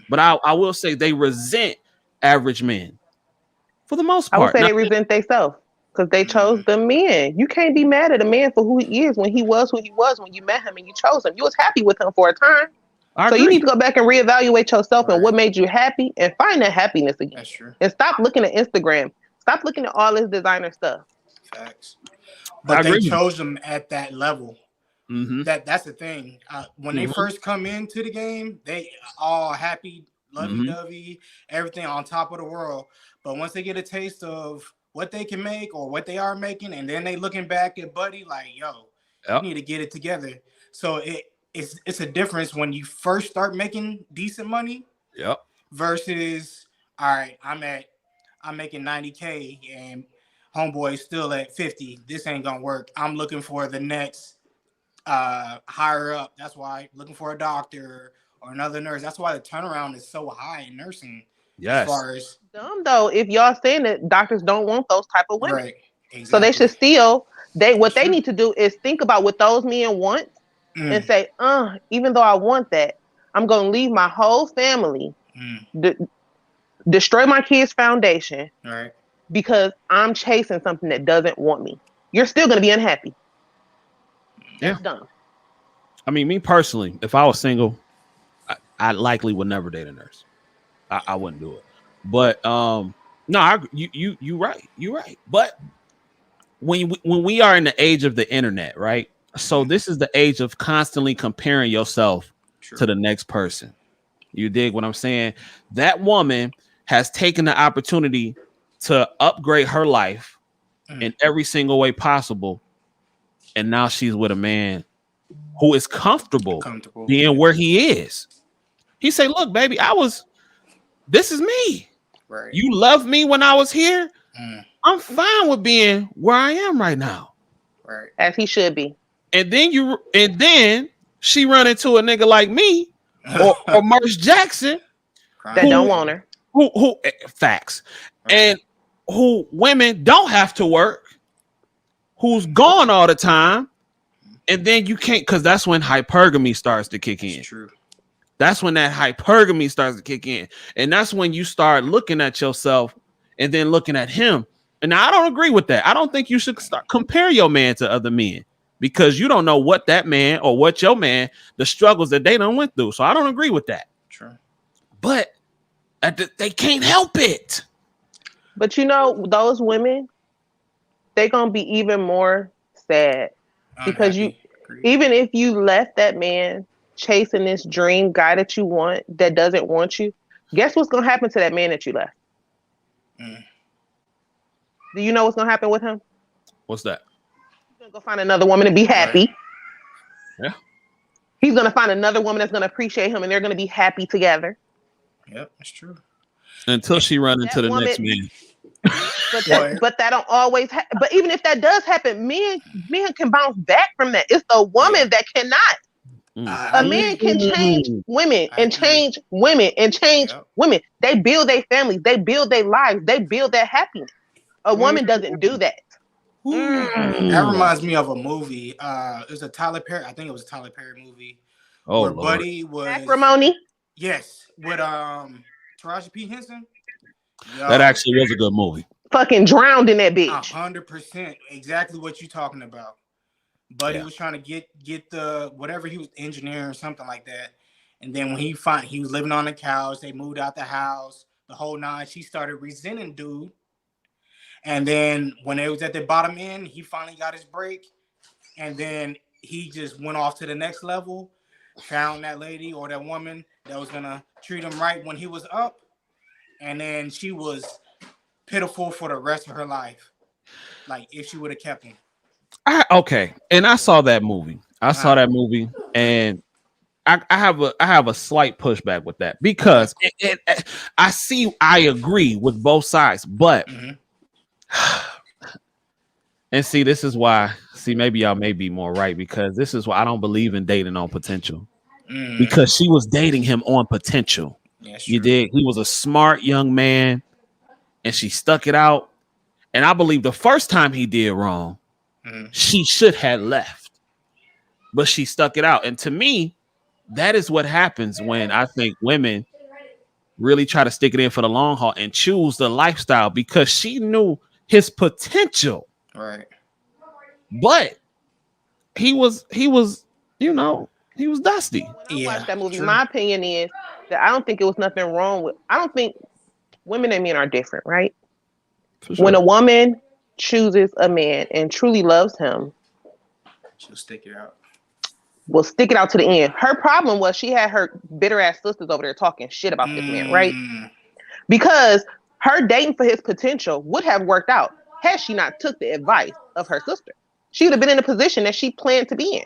but I will say they resent average men for the most part. I would say they resent themselves because they chose the men. You can't be mad at a man for who he is when he was who he was when you met him and you chose him. You was happy with him for a time. So you need to go back and reevaluate yourself and what made you happy and find that happiness again. That's true. And stop looking at Instagram. Stop looking at all this designer stuff. Facts. But they chose them at that level. That's the thing. When they first come into the game, they all happy, lovey-dovey, everything on top of the world. But once they get a taste of what they can make or what they are making, and then they looking back at Buddy like, yo, you need to get it together. So it's a difference when you first start making decent money. Versus, all right, I'm making 90K and homeboy's still at 50. This ain't gonna work. I'm looking for the next higher up. That's why looking for a doctor or another nurse. That's why the turnaround is so high in nursing. As far as dumb though, if y'all saying that doctors don't want those type of women. Right. Exactly. So they should still they need to do is think about what those men want and say, even though I want that, I'm gonna leave my whole family, destroy my kids' foundation, because I'm chasing something that doesn't want me. You're still gonna be unhappy. That's dumb. I mean, me personally, if I was single, I likely would never date a nurse. I wouldn't do it. But no, you right. You're right. But when we are in the age of the internet, right? So this is the age of constantly comparing yourself to the next person. You dig what I'm saying? That woman has taken the opportunity to upgrade her life in every single way possible. And now she's with a man who is comfortable being where he is. He say, look, baby, this is me. Right. You loved me when I was here. I'm fine with being where I am right now. Right. As he should be. And then she run into a nigga like me or Merce Jackson that don't want her. Who facts. Right. And who women don't have to work, who's gone all the time. And then you can't, because that's when hypergamy starts to kick in. True. That's when that hypergamy starts to kick in. And that's when you start looking at yourself and then looking at him And I don't agree with that. I don't think you should compare your man to other men because you don't know what that man or what your man, the struggles that they done went through. So I don't agree with that. True. But they can't help it. But you know, those women, they're gonna be even more sad because Unhappy. even if you left that man chasing this dream guy that you want that doesn't want you, guess what's gonna happen to that man that you left? Do you know what's gonna happen with him? What's that? He's gonna go find another woman and be happy. Yeah. He's gonna find another woman that's gonna appreciate him, and they're gonna be happy together. Yep, that's true. Until she run into the next man. But that don't always. But even if that does happen, men can bounce back from that. It's the woman that cannot. A man can change women and change women and change women. They build their families. They build their lives. They build their happiness. A woman doesn't do that. That reminds me of a movie. It was a Tyler Perry. I think it was a Tyler Perry movie. Where Lord. Buddy was Acrimony. Yes, with Taraji P. Henson. Yo, That actually was a good movie. Fucking drowned in that bitch. 100%. Exactly what you talking about. Buddy was trying to get the whatever he was engineering or something like that. And then when he was living on the couch, they moved out the house, the whole nine. She started resenting dude. And then when it was at the bottom end, he finally got his break. And then he just went off to the next level, found that lady or that woman that was going to treat him right when he was up. And then she was pitiful for the rest of her life. Like if she would have kept him. Okay. And I saw that movie. And I have a slight pushback with that because I agree with both sides, but and see, this is why. See, maybe y'all may be more right because this is why I don't believe in dating on potential. Because she was dating him on potential. You did. He was a smart young man, and she stuck it out. And I believe the first time he did wrong, she should have left, but she stuck it out. And to me, that is what happens when I think women really try to stick it in for the long haul and choose the lifestyle because she knew his potential. Right. But he was dusty. When I watched that movie, my opinion is that I don't think it was nothing wrong with. I don't think women and men are different, right? For sure. When a woman chooses a man and truly loves him, she'll stick it out. Will stick it out to the end. Her problem was she had her bitter ass sisters over there talking shit about this man, right? Because her dating for his potential would have worked out had she not took the advice of her sister. She would have been in a position that she planned to be in.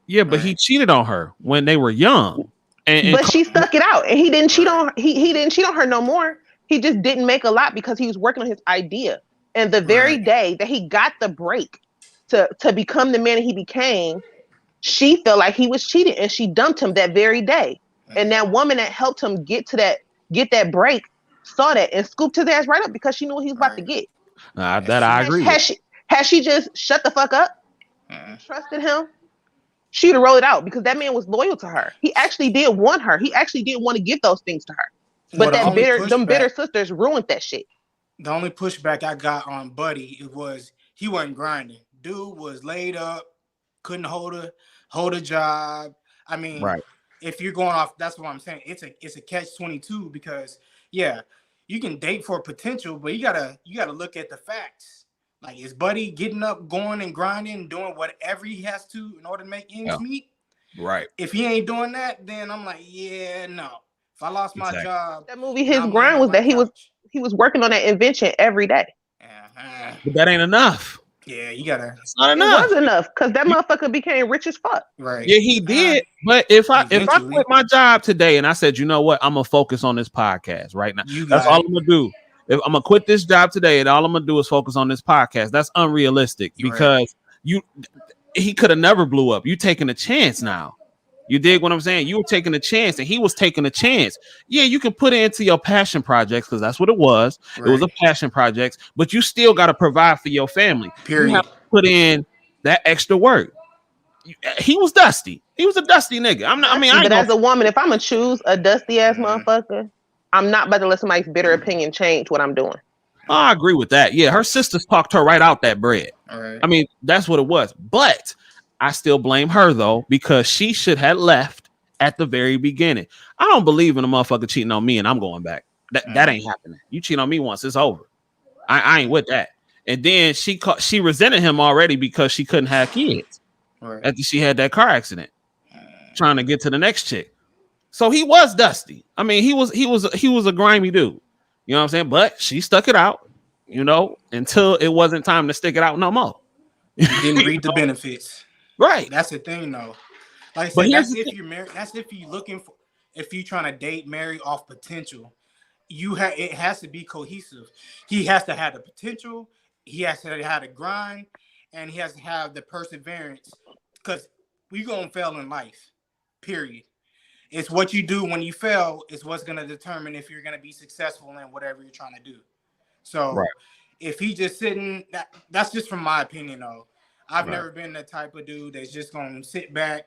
Yeah, but he cheated on her when they were young. But she stuck it out, and he didn't cheat on he didn't cheat on her no more. He just didn't make a lot because he was working on his idea. And the very day that he got the break to become the man that he became, she felt like he was cheating, and she dumped him that very day. And that woman that helped him get that break saw that and scooped his ass right up because she knew what he was about to get. That I agree. Had she just shut the fuck up, trusted him, she'd have rolled it out because that man was loyal to her. He actually did want her. He actually did want to give those things to her. But them bitter sisters ruined that shit. The only pushback I got on Buddy was he wasn't grinding. Dude was laid up, couldn't hold a job. I mean, if you're going off, that's what I'm saying. It's a catch-22 because you can date for potential, but you gotta look at the facts. Like, is Buddy getting up, going and grinding, doing whatever he has to in order to make ends meet? Right. If he ain't doing that, then I'm like, no. If I lost my job, that movie, his grind was that he was working on that invention every day. But that ain't enough. Yeah, you gotta. It's not enough. It wasn't enough because that motherfucker became rich as fuck. Right. Yeah, he did. But if I quit my job today and I said, you know what, I'm gonna focus on this podcast right now. That's all I'm gonna do. If I'm gonna quit this job today and all I'm gonna do is focus on this podcast, that's unrealistic because he could have never blew up. You taking a chance now. You dig what I'm saying? You were taking a chance and he was taking a chance. Yeah, you can put it into your passion projects because that's what it was. Right. It was a passion project, but you still got to provide for your family. Period. You have to put in that extra work. He was dusty. He was a dusty nigga. But as a woman, if I'm gonna choose a dusty ass motherfucker, I'm not about to let somebody's bitter opinion change what I'm doing. Oh, I agree with that. Yeah, her sisters talked her right out that bread. All right. I mean, that's what it was. But I still blame her though, because she should have left at the very beginning. I don't believe in a motherfucker cheating on me and I'm going back. That ain't happening. You cheat on me once, it's over. I ain't with that. And then she resented him already because she couldn't have kids after she had that car accident, trying to get to the next chick. So he was dusty. I mean, he was a grimy dude. You know what I'm saying? But she stuck it out, you know, until it wasn't time to stick it out no more. You didn't reap the benefits. Right. That's the thing, though. Like I But said, here's that's the if thing. you're married. That's if you're looking for. If you're trying to date, marry off potential, it has to be cohesive. He has to have the potential. He has to have the grind, and he has to have the perseverance. Because we gonna fail in life. Period. It's what you do when you fail is what's gonna determine if you're gonna be successful in whatever you're trying to do. So Right. if he just sitting, that's just from my opinion though. I've Right. never been the type of dude that's just gonna sit back.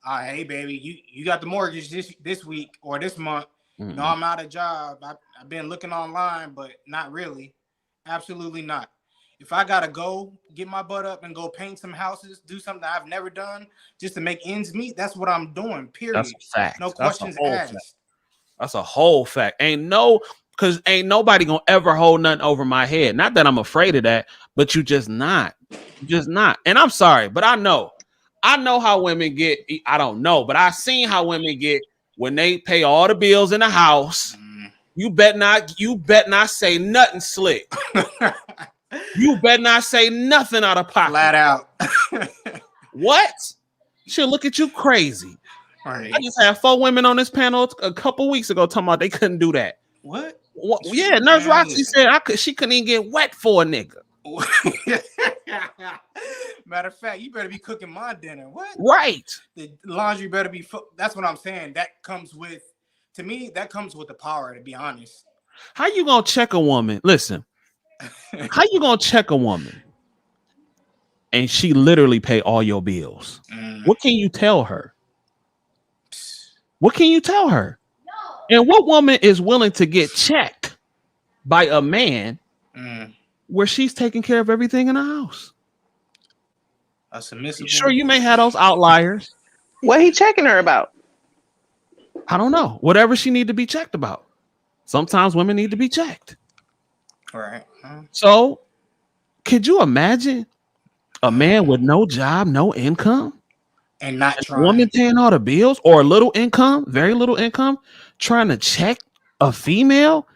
Hey baby, you got the mortgage this week or this month. Mm-mm. No, I'm out of job. I've been looking online, but not really. Absolutely not. If I gotta go get my butt up and go paint some houses, do something I've never done just to make ends meet, that's what I'm doing. Period. That's a fact. No That's a questions whole asked. fact. That's a whole fact. Because ain't nobody gonna ever hold nothing over my head. Not that I'm afraid of that, but you just not. Just not. And I'm sorry, but I know how women get. I don't know, but I seen how women get when they pay all the bills in the house. You bet not say nothing slick. You better not say nothing out of pocket. Flat out. What? She'll look at you crazy. Right. I just had 4 women on this panel a couple weeks ago talking about they couldn't do that. What? Yeah, Nurse Roxy said she couldn't even get wet for a nigga. Matter of fact, you better be cooking my dinner. What? Right. The laundry better be. That's what I'm saying. That comes with, to me, that comes with the power. To be honest. How you gonna check a woman? Listen. How you gonna check a woman and she literally pay all your bills? What can you tell her? What can you tell her? And what woman is willing to get checked by a man where she's taking care of everything in the house? A submissive. Sure, you may have those outliers. What he checking her about? I don't know. Whatever she need to be checked about. Sometimes women need to be checked. All right. So, could you imagine a man with no job, no income, and not a trying? woman paying all the bills, or little income, very little income, trying to check a female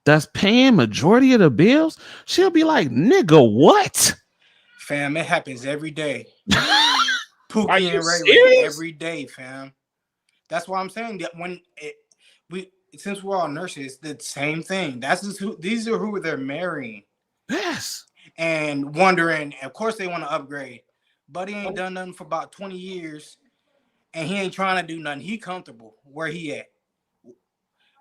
that's paying majority of the bills? She'll be like, "Nigga, what?" Fam, it happens every day. Are Pookie you and Ray serious? every day, fam. That's why I'm saying that since we're all nurses, the same thing. These are who they're marrying. Yes. And wondering, of course they want to upgrade. But he ain't done nothing for about 20 years. And he ain't trying to do nothing. He comfortable where he at.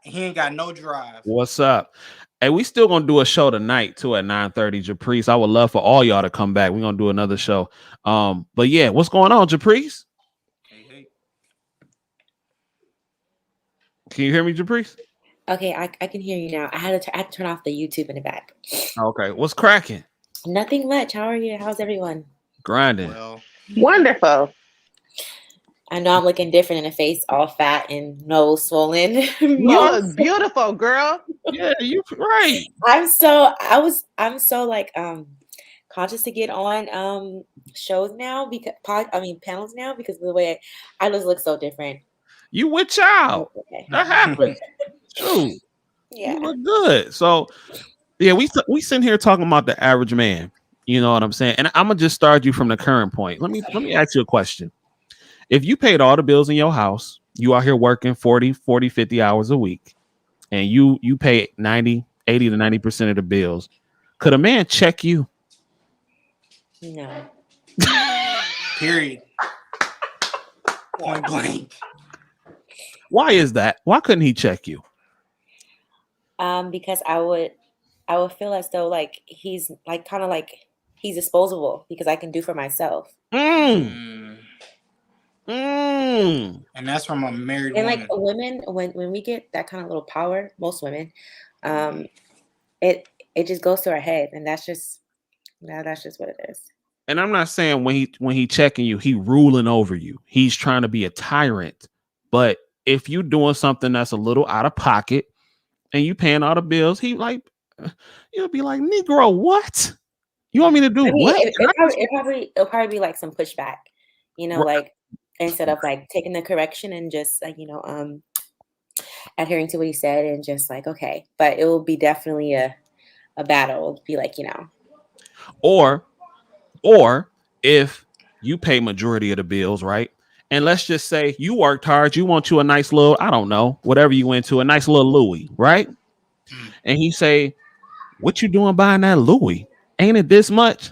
He ain't got no drive. What's up? Hey, we still gonna do a show tonight too at 9:30. Japrice, I would love for all y'all to come back. We're gonna do another show. But yeah, what's going on, Japrice? Hey. Can you hear me, Japrice? Okay, I can hear you now. I had to turn off the YouTube in the back. Okay, what's cracking? Nothing much. How are you? How's everyone? Grinding. Well, wonderful. I know I'm looking different in the face, all fat and nose swollen. You look beautiful, girl. Yeah, you right. I'm so like conscious to get on shows now because panels now because of the way I just look so different. You with child. Okay. That happened. True. Yeah. You look good. So yeah, we sitting here talking about the average man. You know what I'm saying? And I'm gonna just start you from the current point. Let me ask you a question. If you paid all the bills in your house, you out here working 40, 50 hours a week, and you pay 80 to 90% of the bills, could a man check you? No. Period. Point blank. Why is that? Why couldn't he check you? Because I would feel as though like he's like kind of like he's disposable because I can do for myself. And that's from a married and woman. Like women, when we get that kind of little power, most women, it it just goes to our head, and that's just what it is. And I'm not saying when he checking you, he ruling over you. He's trying to be a tyrant. But if you doing something that's a little out of pocket and you paying all the bills, he like you'll be like, Negro, what? You want me to do what? It'll probably be like some pushback, like instead of like taking the correction and just like adhering to what he said and just like okay, but it will be definitely a battle. It'll be like or if you pay majority of the bills, right? And let's just say you worked hard, you want you a nice little, I don't know, whatever you went to, a nice little Louis, right? And he say, what you doing buying that Louis? Ain't it this much?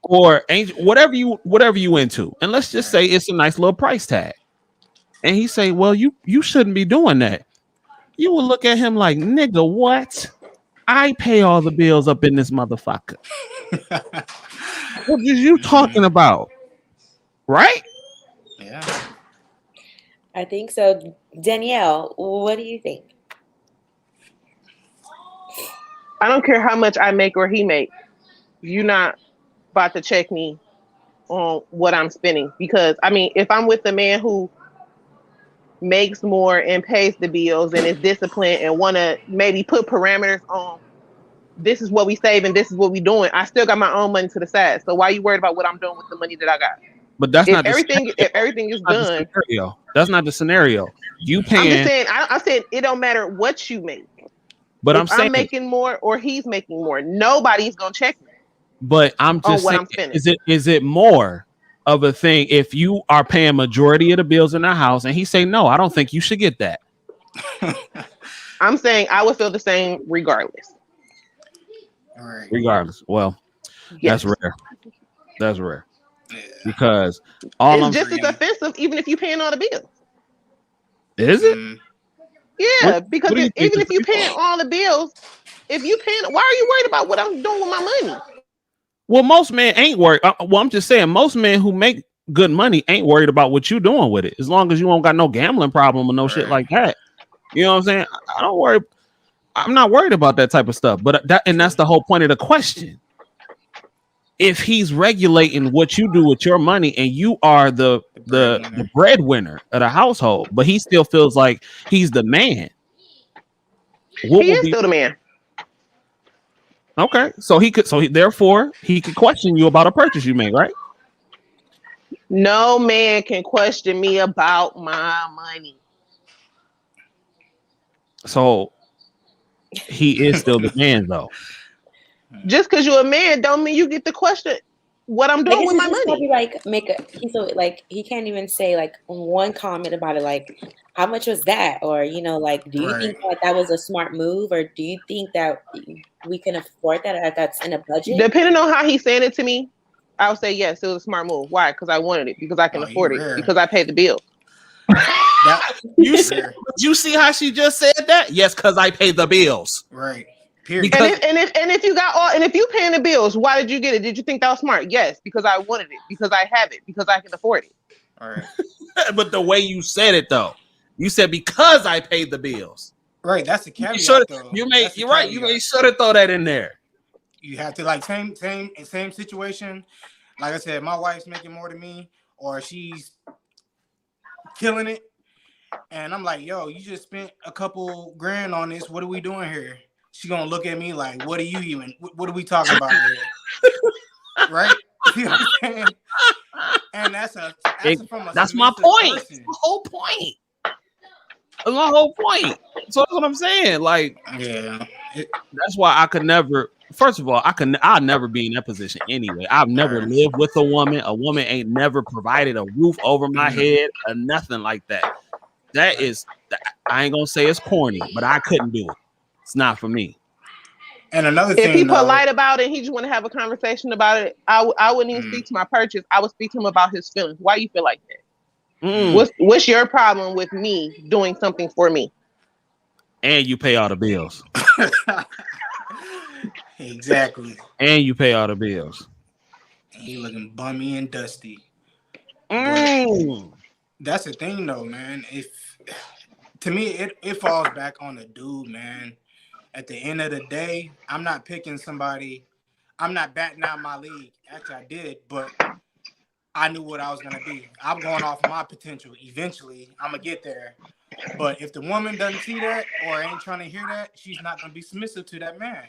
Or ain't whatever you into. And let's just say it's a nice little price tag. And he say, well, you shouldn't be doing that. You will look at him like, nigga, what? I pay all the bills up in this motherfucker. What is you talking about? Right? Yeah. I think so. Danielle, what do you think? I don't care how much I make or he make. You're not about to check me on what I'm spending. Because, I mean, if I'm with a man who makes more and pays the bills and is disciplined and want to maybe put parameters on this is what we save and this is what we doing, I still got my own money to the side. So why are you worried about what I'm doing with the money that I got? But that's if not everything is done. That's not the scenario. You paying. I'm just saying. I said it don't matter what you make. But if I'm making more or he's making more, nobody's gonna check me. But I'm just saying, I'm spending. Is it more of a thing if you are paying majority of the bills in the house and he say no? I don't think you should get that. I'm saying I would feel the same regardless. All right. Regardless, well, yes. That's rare. Because all it's just as offensive, even if you're paying all the bills. Is it? Yeah, because even if you're paying all the bills, if you paying, why are you worried about what I'm doing with my money? Well, most men ain't worried. Well, I'm just saying, most men who make good money ain't worried about what you doing with it, as long as you don't got no gambling problem or no shit like that. You know what I'm saying? I don't worry. I'm not worried about that type of stuff. But that's the whole point of the question. If he's regulating what you do with your money and you are the breadwinner of the household, but he still feels like he's the man. He is still the man. Okay, therefore he could question you about a purchase you made, right? No man can question me about my money. So he is still the man, though. Just because you're a man don't mean you get to question what I'm doing with my money. Like he can't even say like one comment about it, like how much was that, or like do you think that was a smart move, or do you think that we can afford that? That's in a budget. Depending on how he's saying it to me, I'll say yes, it was a smart move. Why? Because I wanted it. Because I can afford it. Because I paid the bill. You see how she just said that? Yes, because I pay the bills. Right. Period. If you paying the bills, why did you get it? Did you think that was smart? Yes, because I wanted it, because I have it, because I can afford it. All right. But the way you said it, though, you said because I paid the bills. Right. That's the caveat. You're right. You made sure to throw that in there. You have to same situation. Like I said, my wife's making more than me, or she's killing it, and I'm like, yo, you just spent a couple grand on this. What are we doing here? She gonna look at me like, what are we talking about here? Right? You know what I'm saying? And that's my point. That's the whole point. That's my whole point. So that's what I'm saying. Like, yeah, that's why I could never. First of all, I'll never be in that position anyway. I've never lived with a woman. A woman ain't never provided a roof over my head or nothing like that. That is, I ain't gonna say it's corny, but I couldn't do it. It's not for me. And another thing, if he polite about it, he just want to have a conversation about it, I wouldn't even speak to my purchase. I would speak to him about his feelings. Why you feel like that? What's your problem with me doing something for me? And you pay all the bills. Exactly. And you pay all the bills. He looking bummy and dusty. That's the thing, though, man. To me, it falls back on the dude, man. at the end of the day, I'm not picking somebody. I'm not batting out my league. Actually, I did, but I knew what I was gonna be. I'm going off my potential. Eventually, I'm gonna get there. But if the woman doesn't see that or ain't trying to hear that, she's not gonna be submissive to that man.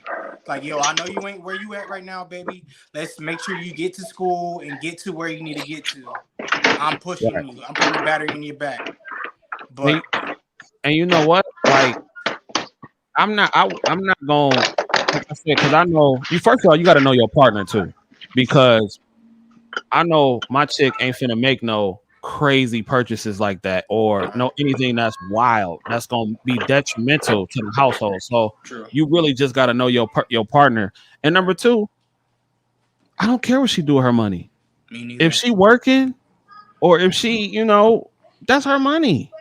Like, yo, I know you ain't where you at right now, baby. Let's make sure you get to school and get to where you need to get to. I'm pushing Right. you. I'm putting the battery in your back. But And you know what? Like, I'm not going, like I said, because I know you. First of all, you got to know your partner too, because I know my chick ain't finna make no crazy purchases like that, or no anything that's wild that's gonna be detrimental to the household. So true. you really just got to know your partner. And number two, I don't care what she do with her money. Me neither. If she working, or if she, that's her money.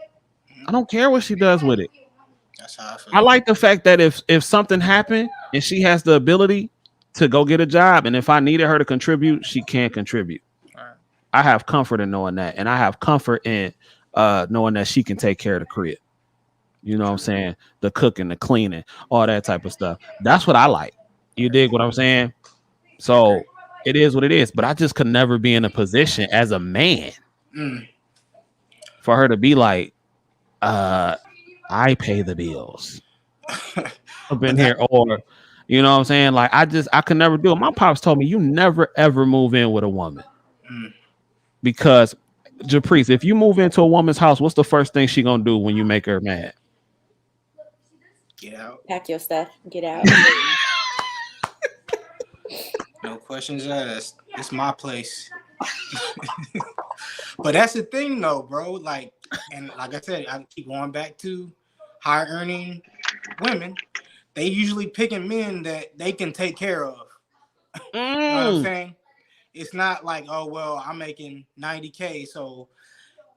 I don't care what she does with it. That's how I feel. I like the fact that if something happened and she has the ability to go get a job, and if I needed her to contribute, she can contribute. Right. I have comfort in knowing that, and I have comfort in knowing that she can take care of the crib. You know what I'm saying? The cooking, the cleaning, all that type of stuff. That's what I like. You dig what I'm saying? So it is what it is. But I just could never be in a position as a man for her to be like, I pay the bills up in here, or you know what I'm saying? Like I could never do it. My pops told me you never ever move in with a woman. Because Japrice, if you move into a woman's house, what's the first thing she gonna do when you make her mad? Get out. Pack your stuff. Get out. No questions asked. It's my place. But that's the thing though, bro. Like, and like I said, I keep going back to high earning women. They usually picking men that they can take care of. You know what I'm saying? It's not like, oh, well, I'm making 90K. So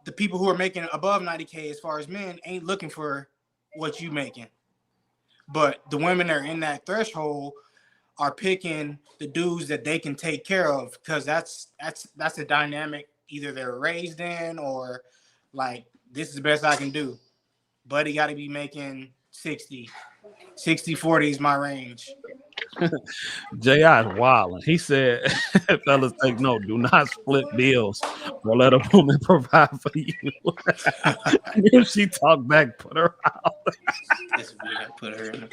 the people who are making above 90K as far as men ain't looking for what you making. But the women that are in that threshold are picking the dudes that they can take care of, because that's a dynamic either they're raised in, or like, this is the best I can do. Buddy got to be making 60. 60-40 is my range. J.I. is wild. He said, fellas, take note. Do not split bills or let a woman provide for you. If she talk back, put her out. Put her in.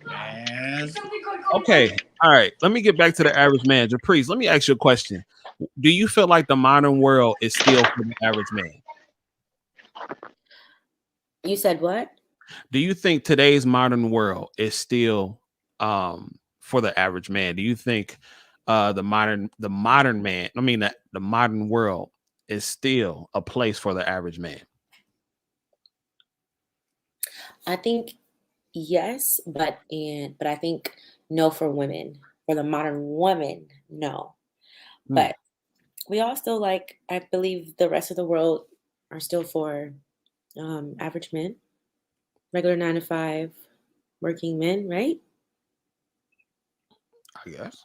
Man. Okay. All right. Let me get back to the average man. Japrice, let me ask you a question. Do you feel like the modern world is still for the average man? You said what? Do you think today's modern world is still for the average man? Do you think the modern man, the modern world is still a place for the average man? I think yes, but I think no for women. For the modern woman, no. But we all still, like, I believe the rest of the world are still for average men, regular 9 to 5 working men, right? I guess.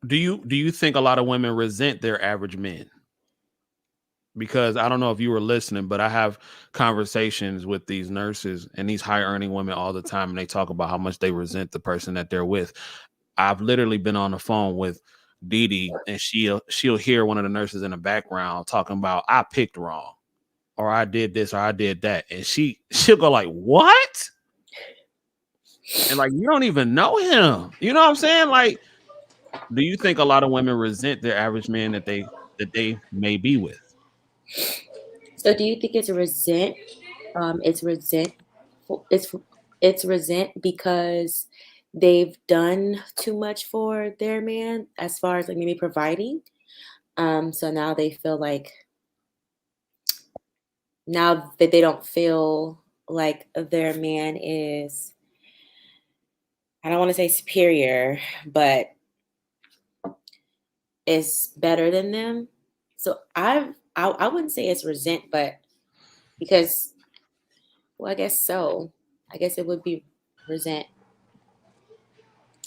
Do you think a lot of women resent their average men? Because I don't know if you were listening, but I have conversations with these nurses and these high earning women all the time, and they talk about how much they resent the person that they're with. I've literally been on the phone with Dee Dee, and she'll hear one of the nurses in the background talking about, I picked wrong, or I did this, or I did that, and she'll go like, what? And like, you don't even know him. You know what I'm saying? Like, do you think a lot of women resent their average man that they may be with? So do you think it's resent? It's resent because they've done too much for their man as far as, like, maybe providing. So now they feel like, now that they don't feel like their man is, I don't want to say superior, but is better than them. So I wouldn't say it's resent, but because, well, I guess so. I guess it would be resent.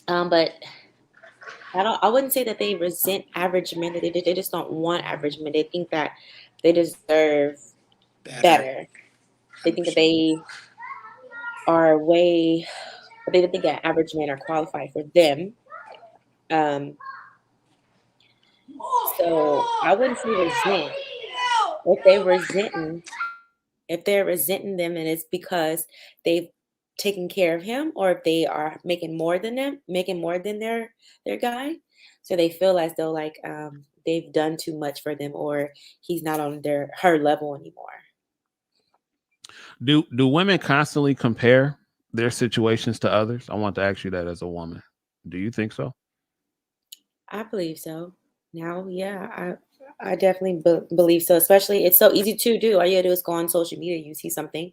But I wouldn't say that they resent average men. They just don't want average men. They think that they deserve better. They think that they are way, they would think that average men are qualified for them. Um, so I wouldn't say resent. If they resenting, if they're resenting them, and it's because they've taken care of him, or if they are making more than them, making more than their guy, so they feel as though like they've done too much for them, or he's not on her level anymore. Do women constantly compare their situations to others? I want to ask you that as a woman. Do you think so? I believe so. Now, yeah, I definitely believe so. Especially, it's so easy to do. All you gotta do is go on social media. You see something,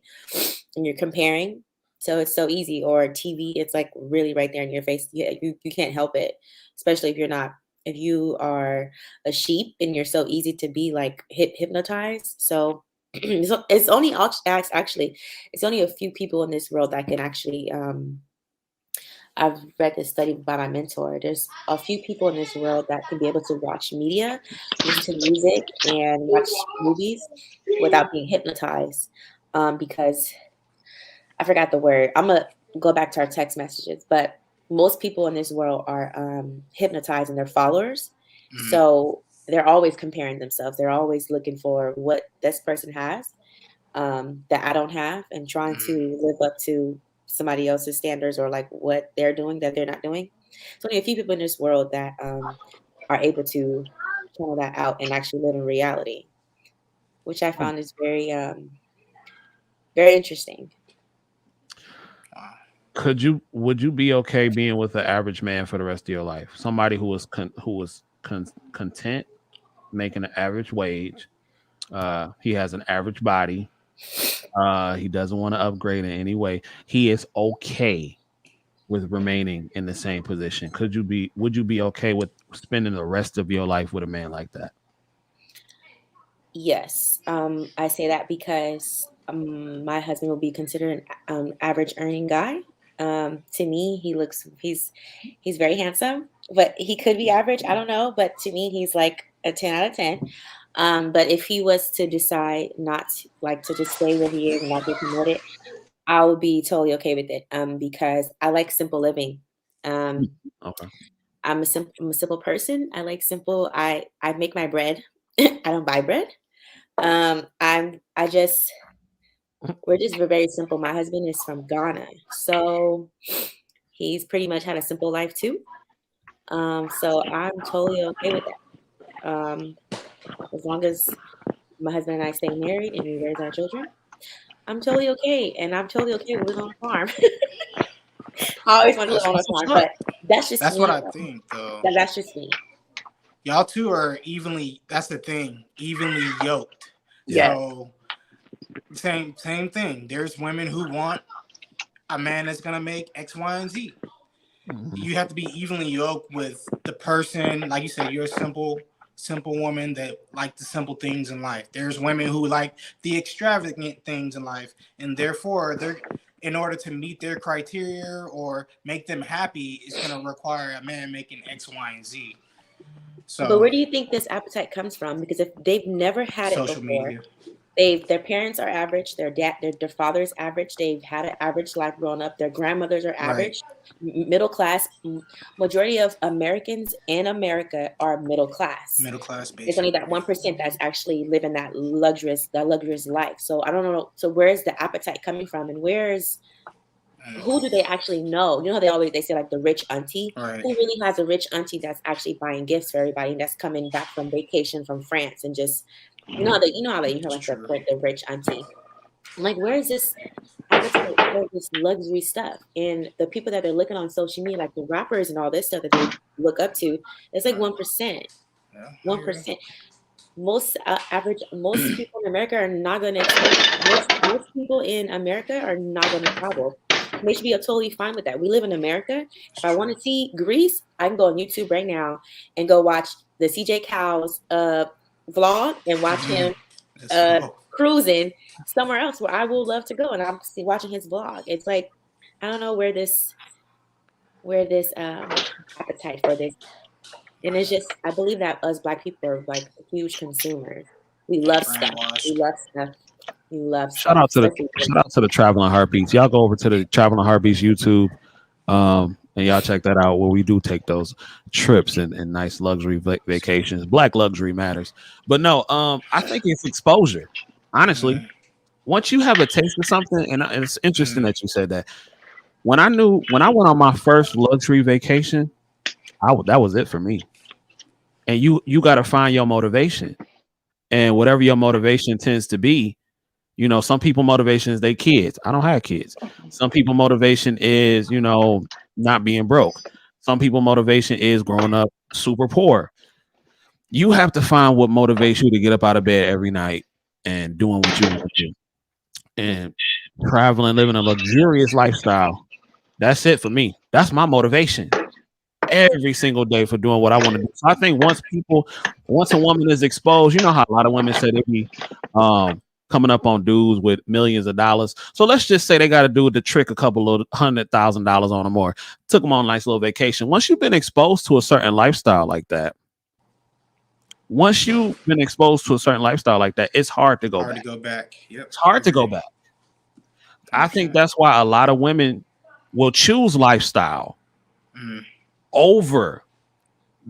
and you're comparing. So it's so easy. Or TV, it's like really right there in your face. You can't help it. Especially if you are a sheep, and you're so easy to be like hypnotized. So it's only actually it's only a few people in this world that can actually I've read this study by my mentor. There's a few people in this world that can be able to watch media, listen to music, and watch movies without being hypnotized. Because I forgot the word. I'm gonna go back to our text messages, but most people in this world are hypnotizing their followers. So they're always comparing themselves. They're always looking for what this person has that I don't have, and trying to live up to somebody else's standards, or like what they're doing that they're not doing. So only a few people in this world that are able to channel that out and actually live in reality, which I found is very interesting. Would you be okay being with an average man for the rest of your life? Somebody who was content making an average wage. He has an average body. He doesn't want to upgrade in any way. He is okay with remaining in the same position. Would you be okay with spending the rest of your life with a man like that? Yes, I say that because my husband will be considered an average earning guy. To me, he's very handsome, but he could be average. I don't know, but to me, he's like a 10 out of 10. But if he was to decide not to, like to just stay where he is and not get promoted, I would be totally okay with it. Because I like simple living. Um, Okay. I'm a simple person. I like simple. I make my bread. I don't buy bread. I just we're very simple. My husband is from Ghana, so he's pretty much had a simple life too. So I'm totally okay with that. As long as my husband and I stay married and we raise our children, I'm totally okay, and I'm totally okay with living on a farm. I always want to live on a That's what's farm, up. but that's just That's what me. I think, though. That's just me. Y'all two are evenly. That's the thing, evenly yoked. Yeah. So same thing. There's women who want a man that's gonna make X, Y, and Z. You have to be evenly yoked with the person. Like you said, you're a simple woman that like the simple things in life. There's women who like the extravagant things in life, and therefore they're in order to meet their criteria or make them happy, it's gonna require a man making X, Y, and Z. But where So do you think this appetite comes from? Because if they've never had it social before, media. their parents are average, their father is average, they've had an average life growing up, their grandmothers are Right. average, middle class. Majority of Americans in America are middle class. Middle class, It's only basically. that 1% that's actually living that luxurious life. So I don't know. So where's the appetite coming from, and who do they actually know? You know how they say like the rich auntie. Right. Who really has a rich auntie that's actually buying gifts for everybody, and that's coming back from vacation from France, and just you know how you hear like the rich auntie. I'm like, where is this appetite for this luxury stuff? And the people that they're looking on social media, like the rappers and all this stuff that they look up to, it's like 1%. Yeah, 1%. Most people in America are not going to most people in America are not going to travel. They should be totally fine with that. We live in America. If I want to see Greece, I can go on YouTube right now and go watch the CJ Kyles vlog and watch him cruising somewhere else where I will love to go, and I'm watching his vlog. It's like I don't know where this appetite for this. And it's just, I believe that us Black people are like huge consumers. We love stuff. We love stuff. You love Shout out to the Traveling Heartbeats. Y'all go over to the Traveling Heartbeats YouTube, and y'all check that out where we do take those trips and nice luxury vacations. Black luxury matters, but no, I think it's exposure. Honestly, once you have a taste of something, and it's interesting that you said that. When I went on my first luxury vacation, that was it for me. And you got to find your motivation, and whatever your motivation tends to be. You know, some people motivation is they kids. I don't have kids. Some people motivation is, not being broke. Some people motivation is growing up super poor. You have to find what motivates you to get up out of bed every night and doing what you want to do. And traveling, living a luxurious lifestyle. That's it for me. That's my motivation every single day for doing what I want to do. So I think once a woman is exposed, you know how a lot of women say they be coming up on dudes with millions of dollars. So let's just say they got to do the trick a couple of $100,000 on them or took them on a nice little vacation. Once you've been exposed to a certain lifestyle like that, it's hard to go back. Yep. It's hard to go back. I think that's why a lot of women will choose lifestyle over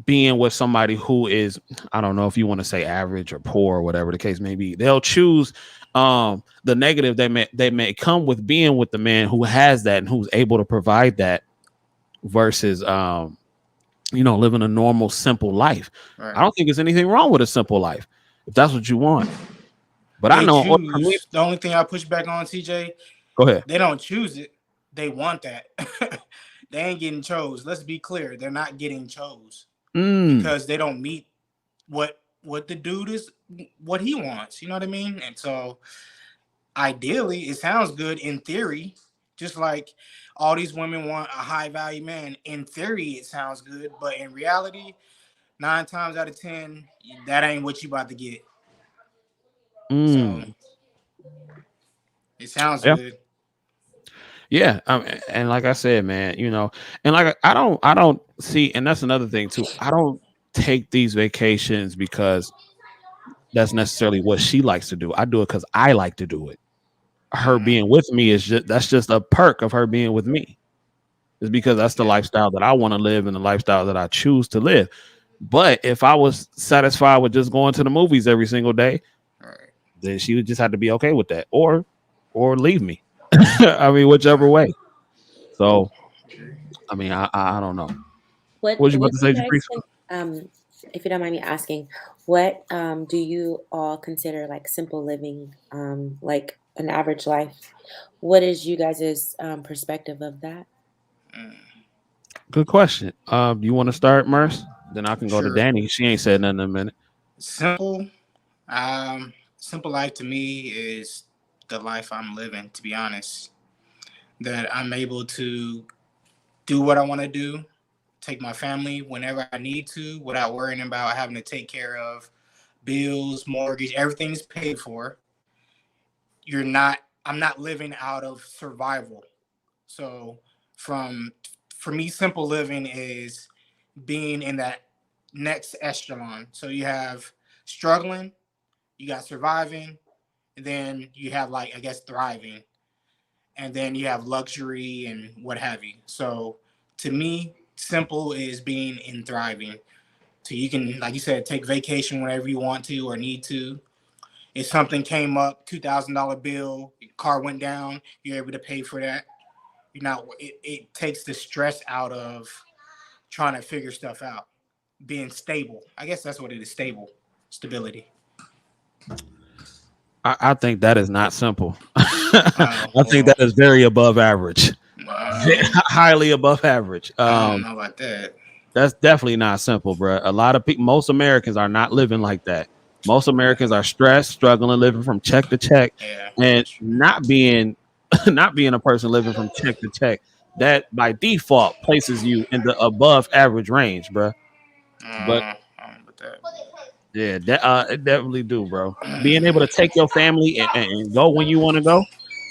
being with somebody who is, I don't know if you want to say average or poor or whatever the case may be. They'll choose the negative they may come with being with the man who has that and who's able to provide that versus living a normal, simple life. Right. I don't think there's anything wrong with a simple life if that's what you want. But I know the only thing I push back on, TJ. Go ahead. They don't choose it; they want that. They ain't getting chose. Let's be clear; they're not getting chose because they don't meet what the dude is, what he wants. You know what I mean? And so, ideally, it sounds good in theory. Just like all these women want a high value man. In theory, it sounds good, but in reality, 9 times out of 10, that ain't what you about to get. So it sounds good. Yeah, and like I said, man, and like I don't see, and that's another thing too. I don't take these vacations because that's necessarily what she likes to do. I do it because I like to do it. Her being with me that's just a perk of her being with me. It's because that's the lifestyle that I want to live and the lifestyle that I choose to live. But if I was satisfied with just going to the movies every single day, then she would just have to be okay with that, or leave me. I mean, whichever way. So, I mean, I don't know. What you about to say, if you don't mind me asking, what do you all consider like simple living, like an average life? What is you guys' perspective of that? Good question. You want to start, Merce? Then I can go to Danny. She ain't said nothing in a minute. Simple life to me is the life I'm living, to be honest. That I'm able to do what I want to do, take my family whenever I need to without worrying about having to take care of bills, mortgage, everything's paid for. I'm not living out of survival. So for me, simple living is being in that next echelon. So you have struggling, you got surviving, and then you have thriving, and then you have luxury and what have you. So to me, simple is being in thriving. So you can, like you said, take vacation whenever you want to or need to. If something came up, $2,000 bill, your car went down, you're able to pay for that. It takes the stress out of trying to figure stuff out. Being stable. I guess that's what it is, stability. I think that is not simple. I think that is very above average. Highly above average. I don't know about that. That's definitely not simple, bro. A lot of people, most Americans are not living like that. Most Americans are stressed, struggling, living from check to check, and not being a person living from check to check. That by default places you in the above average range, bro. But yeah, it definitely do, bro. Being able to take your family and go when you want to go,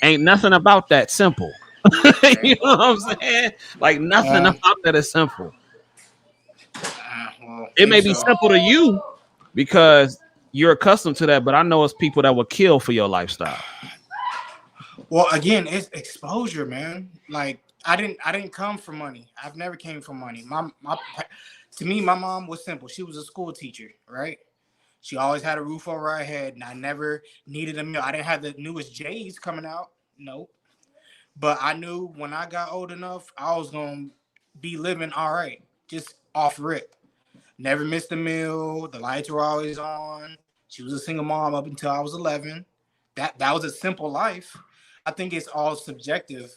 ain't nothing about that simple. You know what I'm saying? Like nothing about that is simple. It may be simple to you because you're accustomed to that, but I know it's people that would kill for your lifestyle. Well, again, it's exposure, man. Like I didn't come for money. I've never came for money. To me, my mom was simple. She was a school teacher, right? She always had a roof over her head, and I never needed a meal. I didn't have the newest J's coming out, nope. But I knew when I got old enough, I was gonna be living all right, just off rip. Never missed a meal. The lights were always on. She was a single mom up until I was 11. That was a simple life. I think it's all subjective.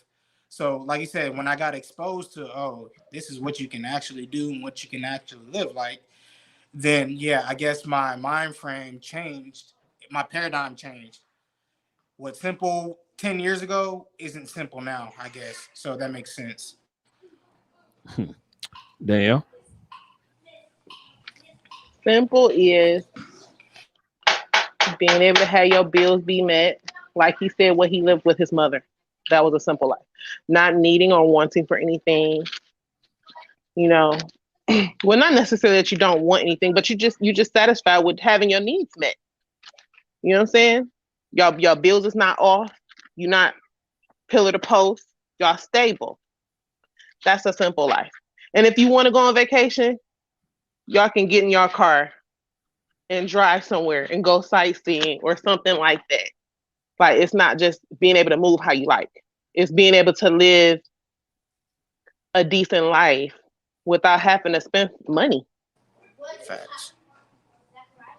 So, like you said, when I got exposed to, oh, this is what you can actually do and what you can actually live like, then yeah, I guess my mind frame changed. My paradigm changed. What's simple 10 years ago isn't simple now, I guess. So that makes sense. Dale? Simple is being able to have your bills be met. Like he said, what he lived with his mother. That was a simple life. Not needing or wanting for anything. You know, well, not necessarily that you don't want anything, but you just satisfied with having your needs met. You know what I'm saying? Your bills is not off. You're not pillar to post. Y'all stable. That's a simple life. And if you want to go on vacation, y'all can get in your car and drive somewhere and go sightseeing or something like that. Like it's not just being able to move how you like. It's being able to live a decent life without having to spend money. Facts.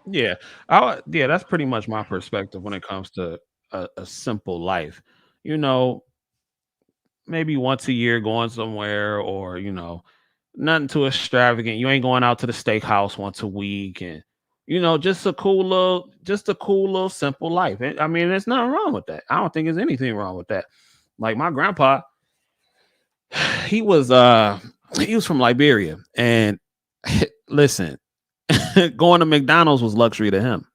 Yeah. Yeah, that's pretty much my perspective when it comes to a simple life. You know, maybe once a year going somewhere, or nothing too extravagant. You ain't going out to the steakhouse once a week, and just a cool little simple life. I mean, there's nothing wrong with that. I don't think there's anything wrong with that. Like my grandpa, he was from Liberia, and listen, going to McDonald's was luxury to him.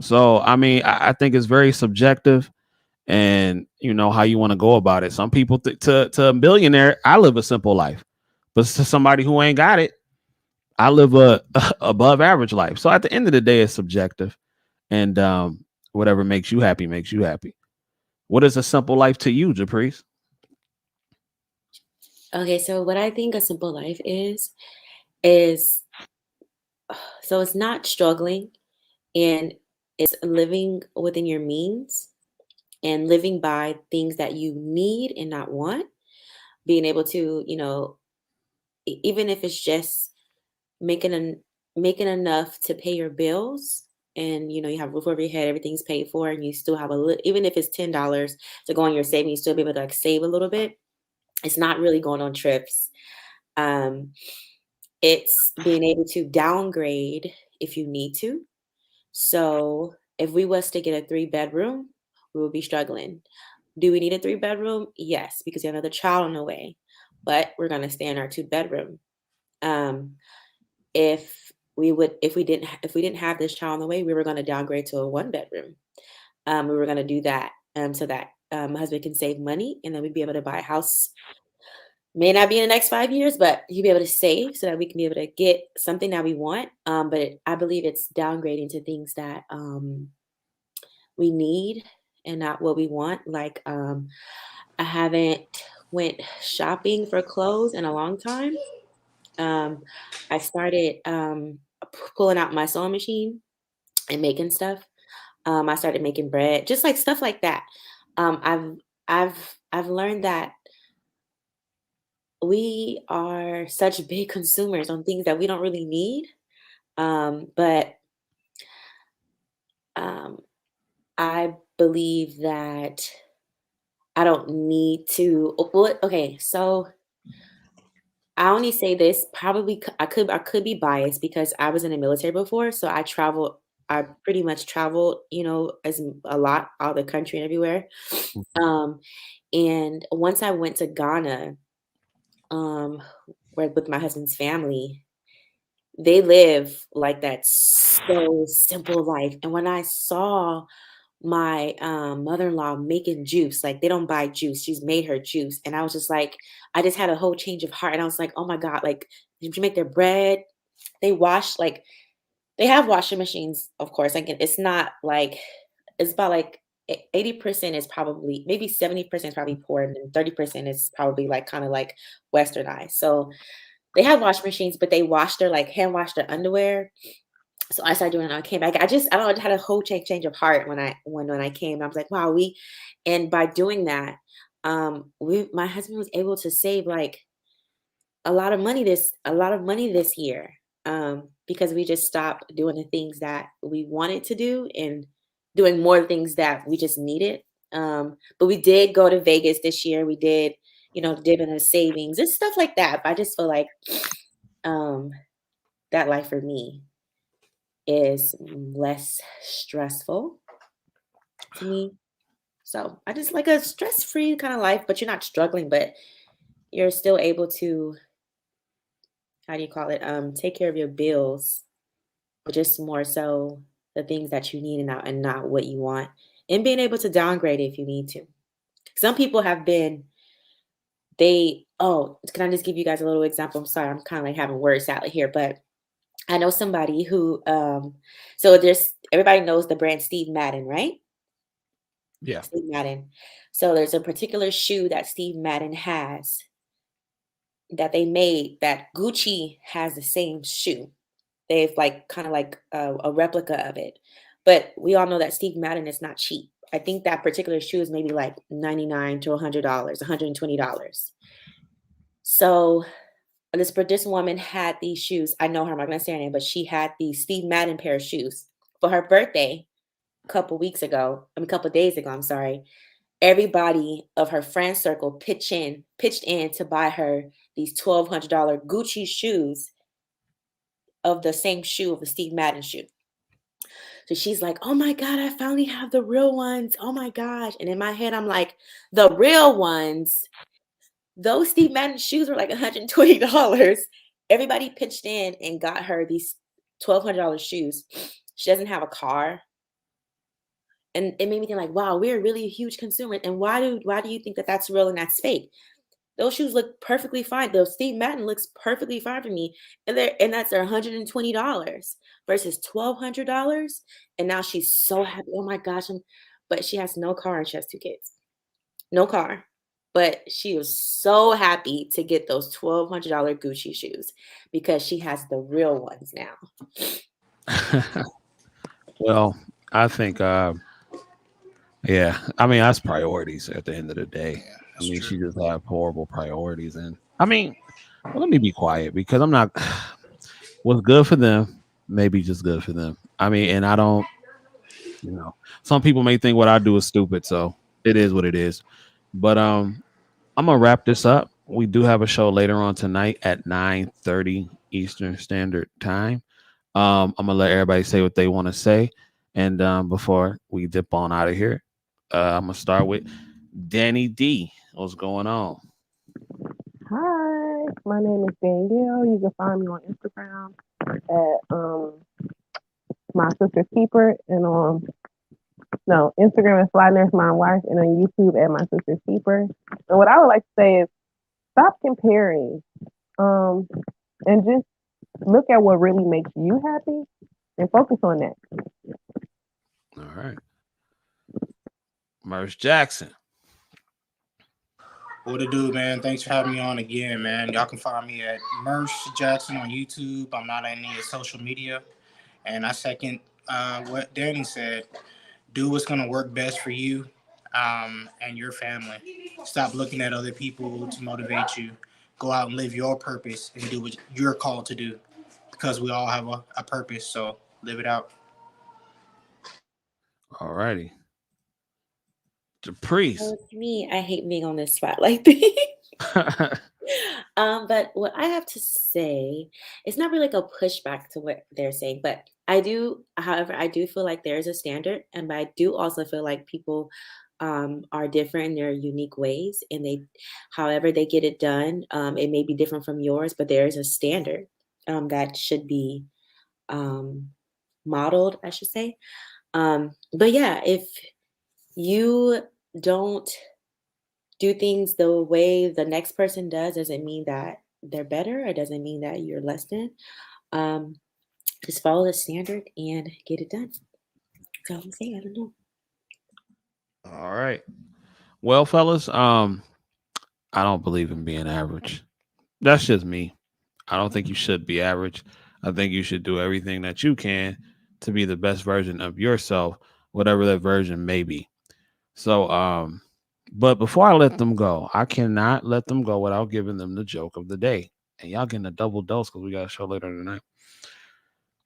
So I mean, I think it's very subjective, and how you want to go about it. Some people to a billionaire, I live a simple life, but to somebody who ain't got it, I live a above average life. So at the end of the day, it's subjective, and whatever makes you happy makes you happy. What is a simple life to you, Japrice? Okay, so what I think a simple life is so it's not struggling, and it's living within your means and living by things that you need and not want. Being able to, even if it's just making enough to pay your bills, and you have a roof over your head, everything's paid for, and you still have even if it's $10 to go on your savings, you still be able to like save a little bit. It's not really going on trips. Um, it's being able to downgrade if you need to. So if we was to get a 3-bedroom, we would be struggling. Do we need a 3-bedroom? Yes, because you have another child on the way, but we're gonna stay in our 2-bedroom. If we didn't have this child on the way, we were gonna downgrade to a 1-bedroom. We were gonna do that so that my husband can save money, and then we'd be able to buy a house. May not be in the next 5 years, but you'll be able to save so that we can be able to get something that we want. But I believe it's downgrading to things that we need and not what we want. Like I haven't went shopping for clothes in a long time. I started pulling out my sewing machine and making stuff. I started making bread, just like stuff like that. I've learned that we are such big consumers on things that we don't really need. But I believe that I don't need to. Okay, so I only say this probably I could be biased because I was in the military before, so I traveled. I pretty much traveled, as a lot out of the country and everywhere. And once I went to Ghana, where with my husband's family, they live like that so simple life. And when I saw my mother-in-law making juice, like they don't buy juice, she's made her juice, and I was just like, I just had a whole change of heart, and I was like, oh my God, like, did you make their bread? They wash, like, They have washing machines, of course. Like it's not like it's about like 80% is probably maybe 70% is probably poor, and then 30% is probably like kind of like westernized. So they have washing machines, but they wash their like hand wash their underwear. So I started doing it. I came back. I don't know, I had a whole change of heart when I came. I was like, wow, and by doing that, my husband was able to save like a lot of money this year, because we just stopped doing the things that we wanted to do and doing more things that we just needed. But we did go to Vegas this year. We did, dip in the savings and stuff like that. But I just feel like that life for me is less stressful to me. So I just like a stress-free kind of life, but you're not struggling, but you're still able to, how do you call it? Take care of your bills, but just more so the things that you need and not what you want. And being able to downgrade if you need to. Some people have been, can I just give you guys a little example? I'm sorry, I'm kind of like having word salad here, but I know somebody who, so everybody knows the brand Steve Madden, right? Yeah. Steve Madden. So there's a particular shoe that Steve Madden has that they made that Gucci has the same shoe. They've like kind of like a replica of it. But we all know that Steve Madden is not cheap. I think that particular shoe is maybe like $99 to $100, $120. So this woman had these shoes. I know her, I'm not gonna say her name, but she had these Steve Madden pair of shoes for her birthday a couple days ago, I'm sorry. Everybody of her friend circle pitched in to buy her these $1,200 Gucci shoes of the same shoe of the Steve Madden shoe. So she's like, oh my God, I finally have the real ones. Oh my gosh. And in my head, I'm like, the real ones, those Steve Madden shoes were like $120. Everybody pitched in and got her these $1,200 shoes. She doesn't have a car. And it made me think like, wow, we're really a huge consumer. And why do you think that that's real and that's fake? Those shoes look perfectly fine. The Steve Madden looks perfectly fine for me. And that's $120 versus $1,200. And now she's so happy. Oh my gosh. But she has no car and she has 2 kids. No car. But she was so happy to get those $1,200 Gucci shoes because she has the real ones now. Well, I think, yeah, I mean, that's priorities at the end of the day. I mean, she just have horrible priorities. And I mean, well, let me be quiet because I'm not, what's good for them, maybe just good for them. I mean, and I don't, some people may think what I do is stupid. So it is what it is. But I'm gonna wrap this up. We do have a show later on tonight at 9:30 Eastern Standard Time. I'm gonna let everybody say what they want to say, and before we dip on out of here, I'm gonna start with Danny D. What's going on? Hi, my name is Danielle. You can find me on Instagram at my sister's keeper and on Instagram is Fly Nurse My Wife and on YouTube at my sister's keeper. And what I would like to say is stop comparing, and just look at what really makes you happy and focus on that. All right, Merce Jackson. What to do, man? Thanks for having me on again, man. Y'all can find me at Merce Jackson on YouTube. I'm not on any social media. And I second what Danny said. Do what's going to work best for you and your family. Stop looking at other people to motivate you. Go out and live your purpose and do what you're called to do because we all have a purpose. So live it out. All righty. The priest. To me, I hate being on this spotlight thing. But what I have to say, it's not really like a pushback to what they're saying, but I do feel like there's a standard, and but I do also feel like people are different in their unique ways, and however they get it done, it may be different from yours, but there is a standard that should be modeled, I should say. But yeah, if you don't do things the way the next person doesn't mean that they're better. It doesn't mean that you're less than. just follow the standard and get it done. That's all I'm saying. I don't know. All right. Well, fellas, I don't believe in being average. That's just me. I don't think you should be average. I think you should do everything that you can to be the best version of yourself, whatever that version may be. So, but before I let them go, I cannot let them go without giving them the joke of the day. And y'all getting a double dose because we got a show later tonight.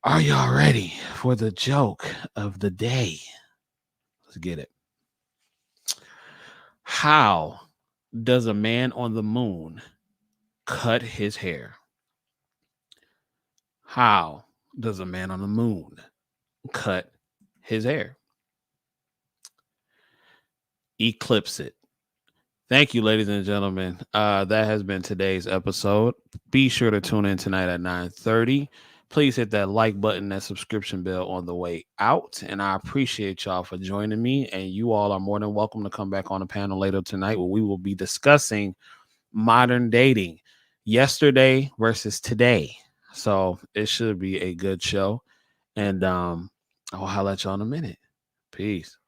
Are y'all ready for the joke of the day? Let's get it. How does a man on the moon cut his hair? How does a man on the moon cut his hair? Eclipse it. Thank you, ladies and gentlemen. That has been today's episode. Be sure to tune in tonight at 9:30. Please hit that like button, that subscription bell on the way out. And I appreciate y'all for joining me. And you all are more than welcome to come back on the panel later tonight where we will be discussing modern dating, yesterday versus today. So it should be a good show. And I'll holler at y'all in a minute. Peace.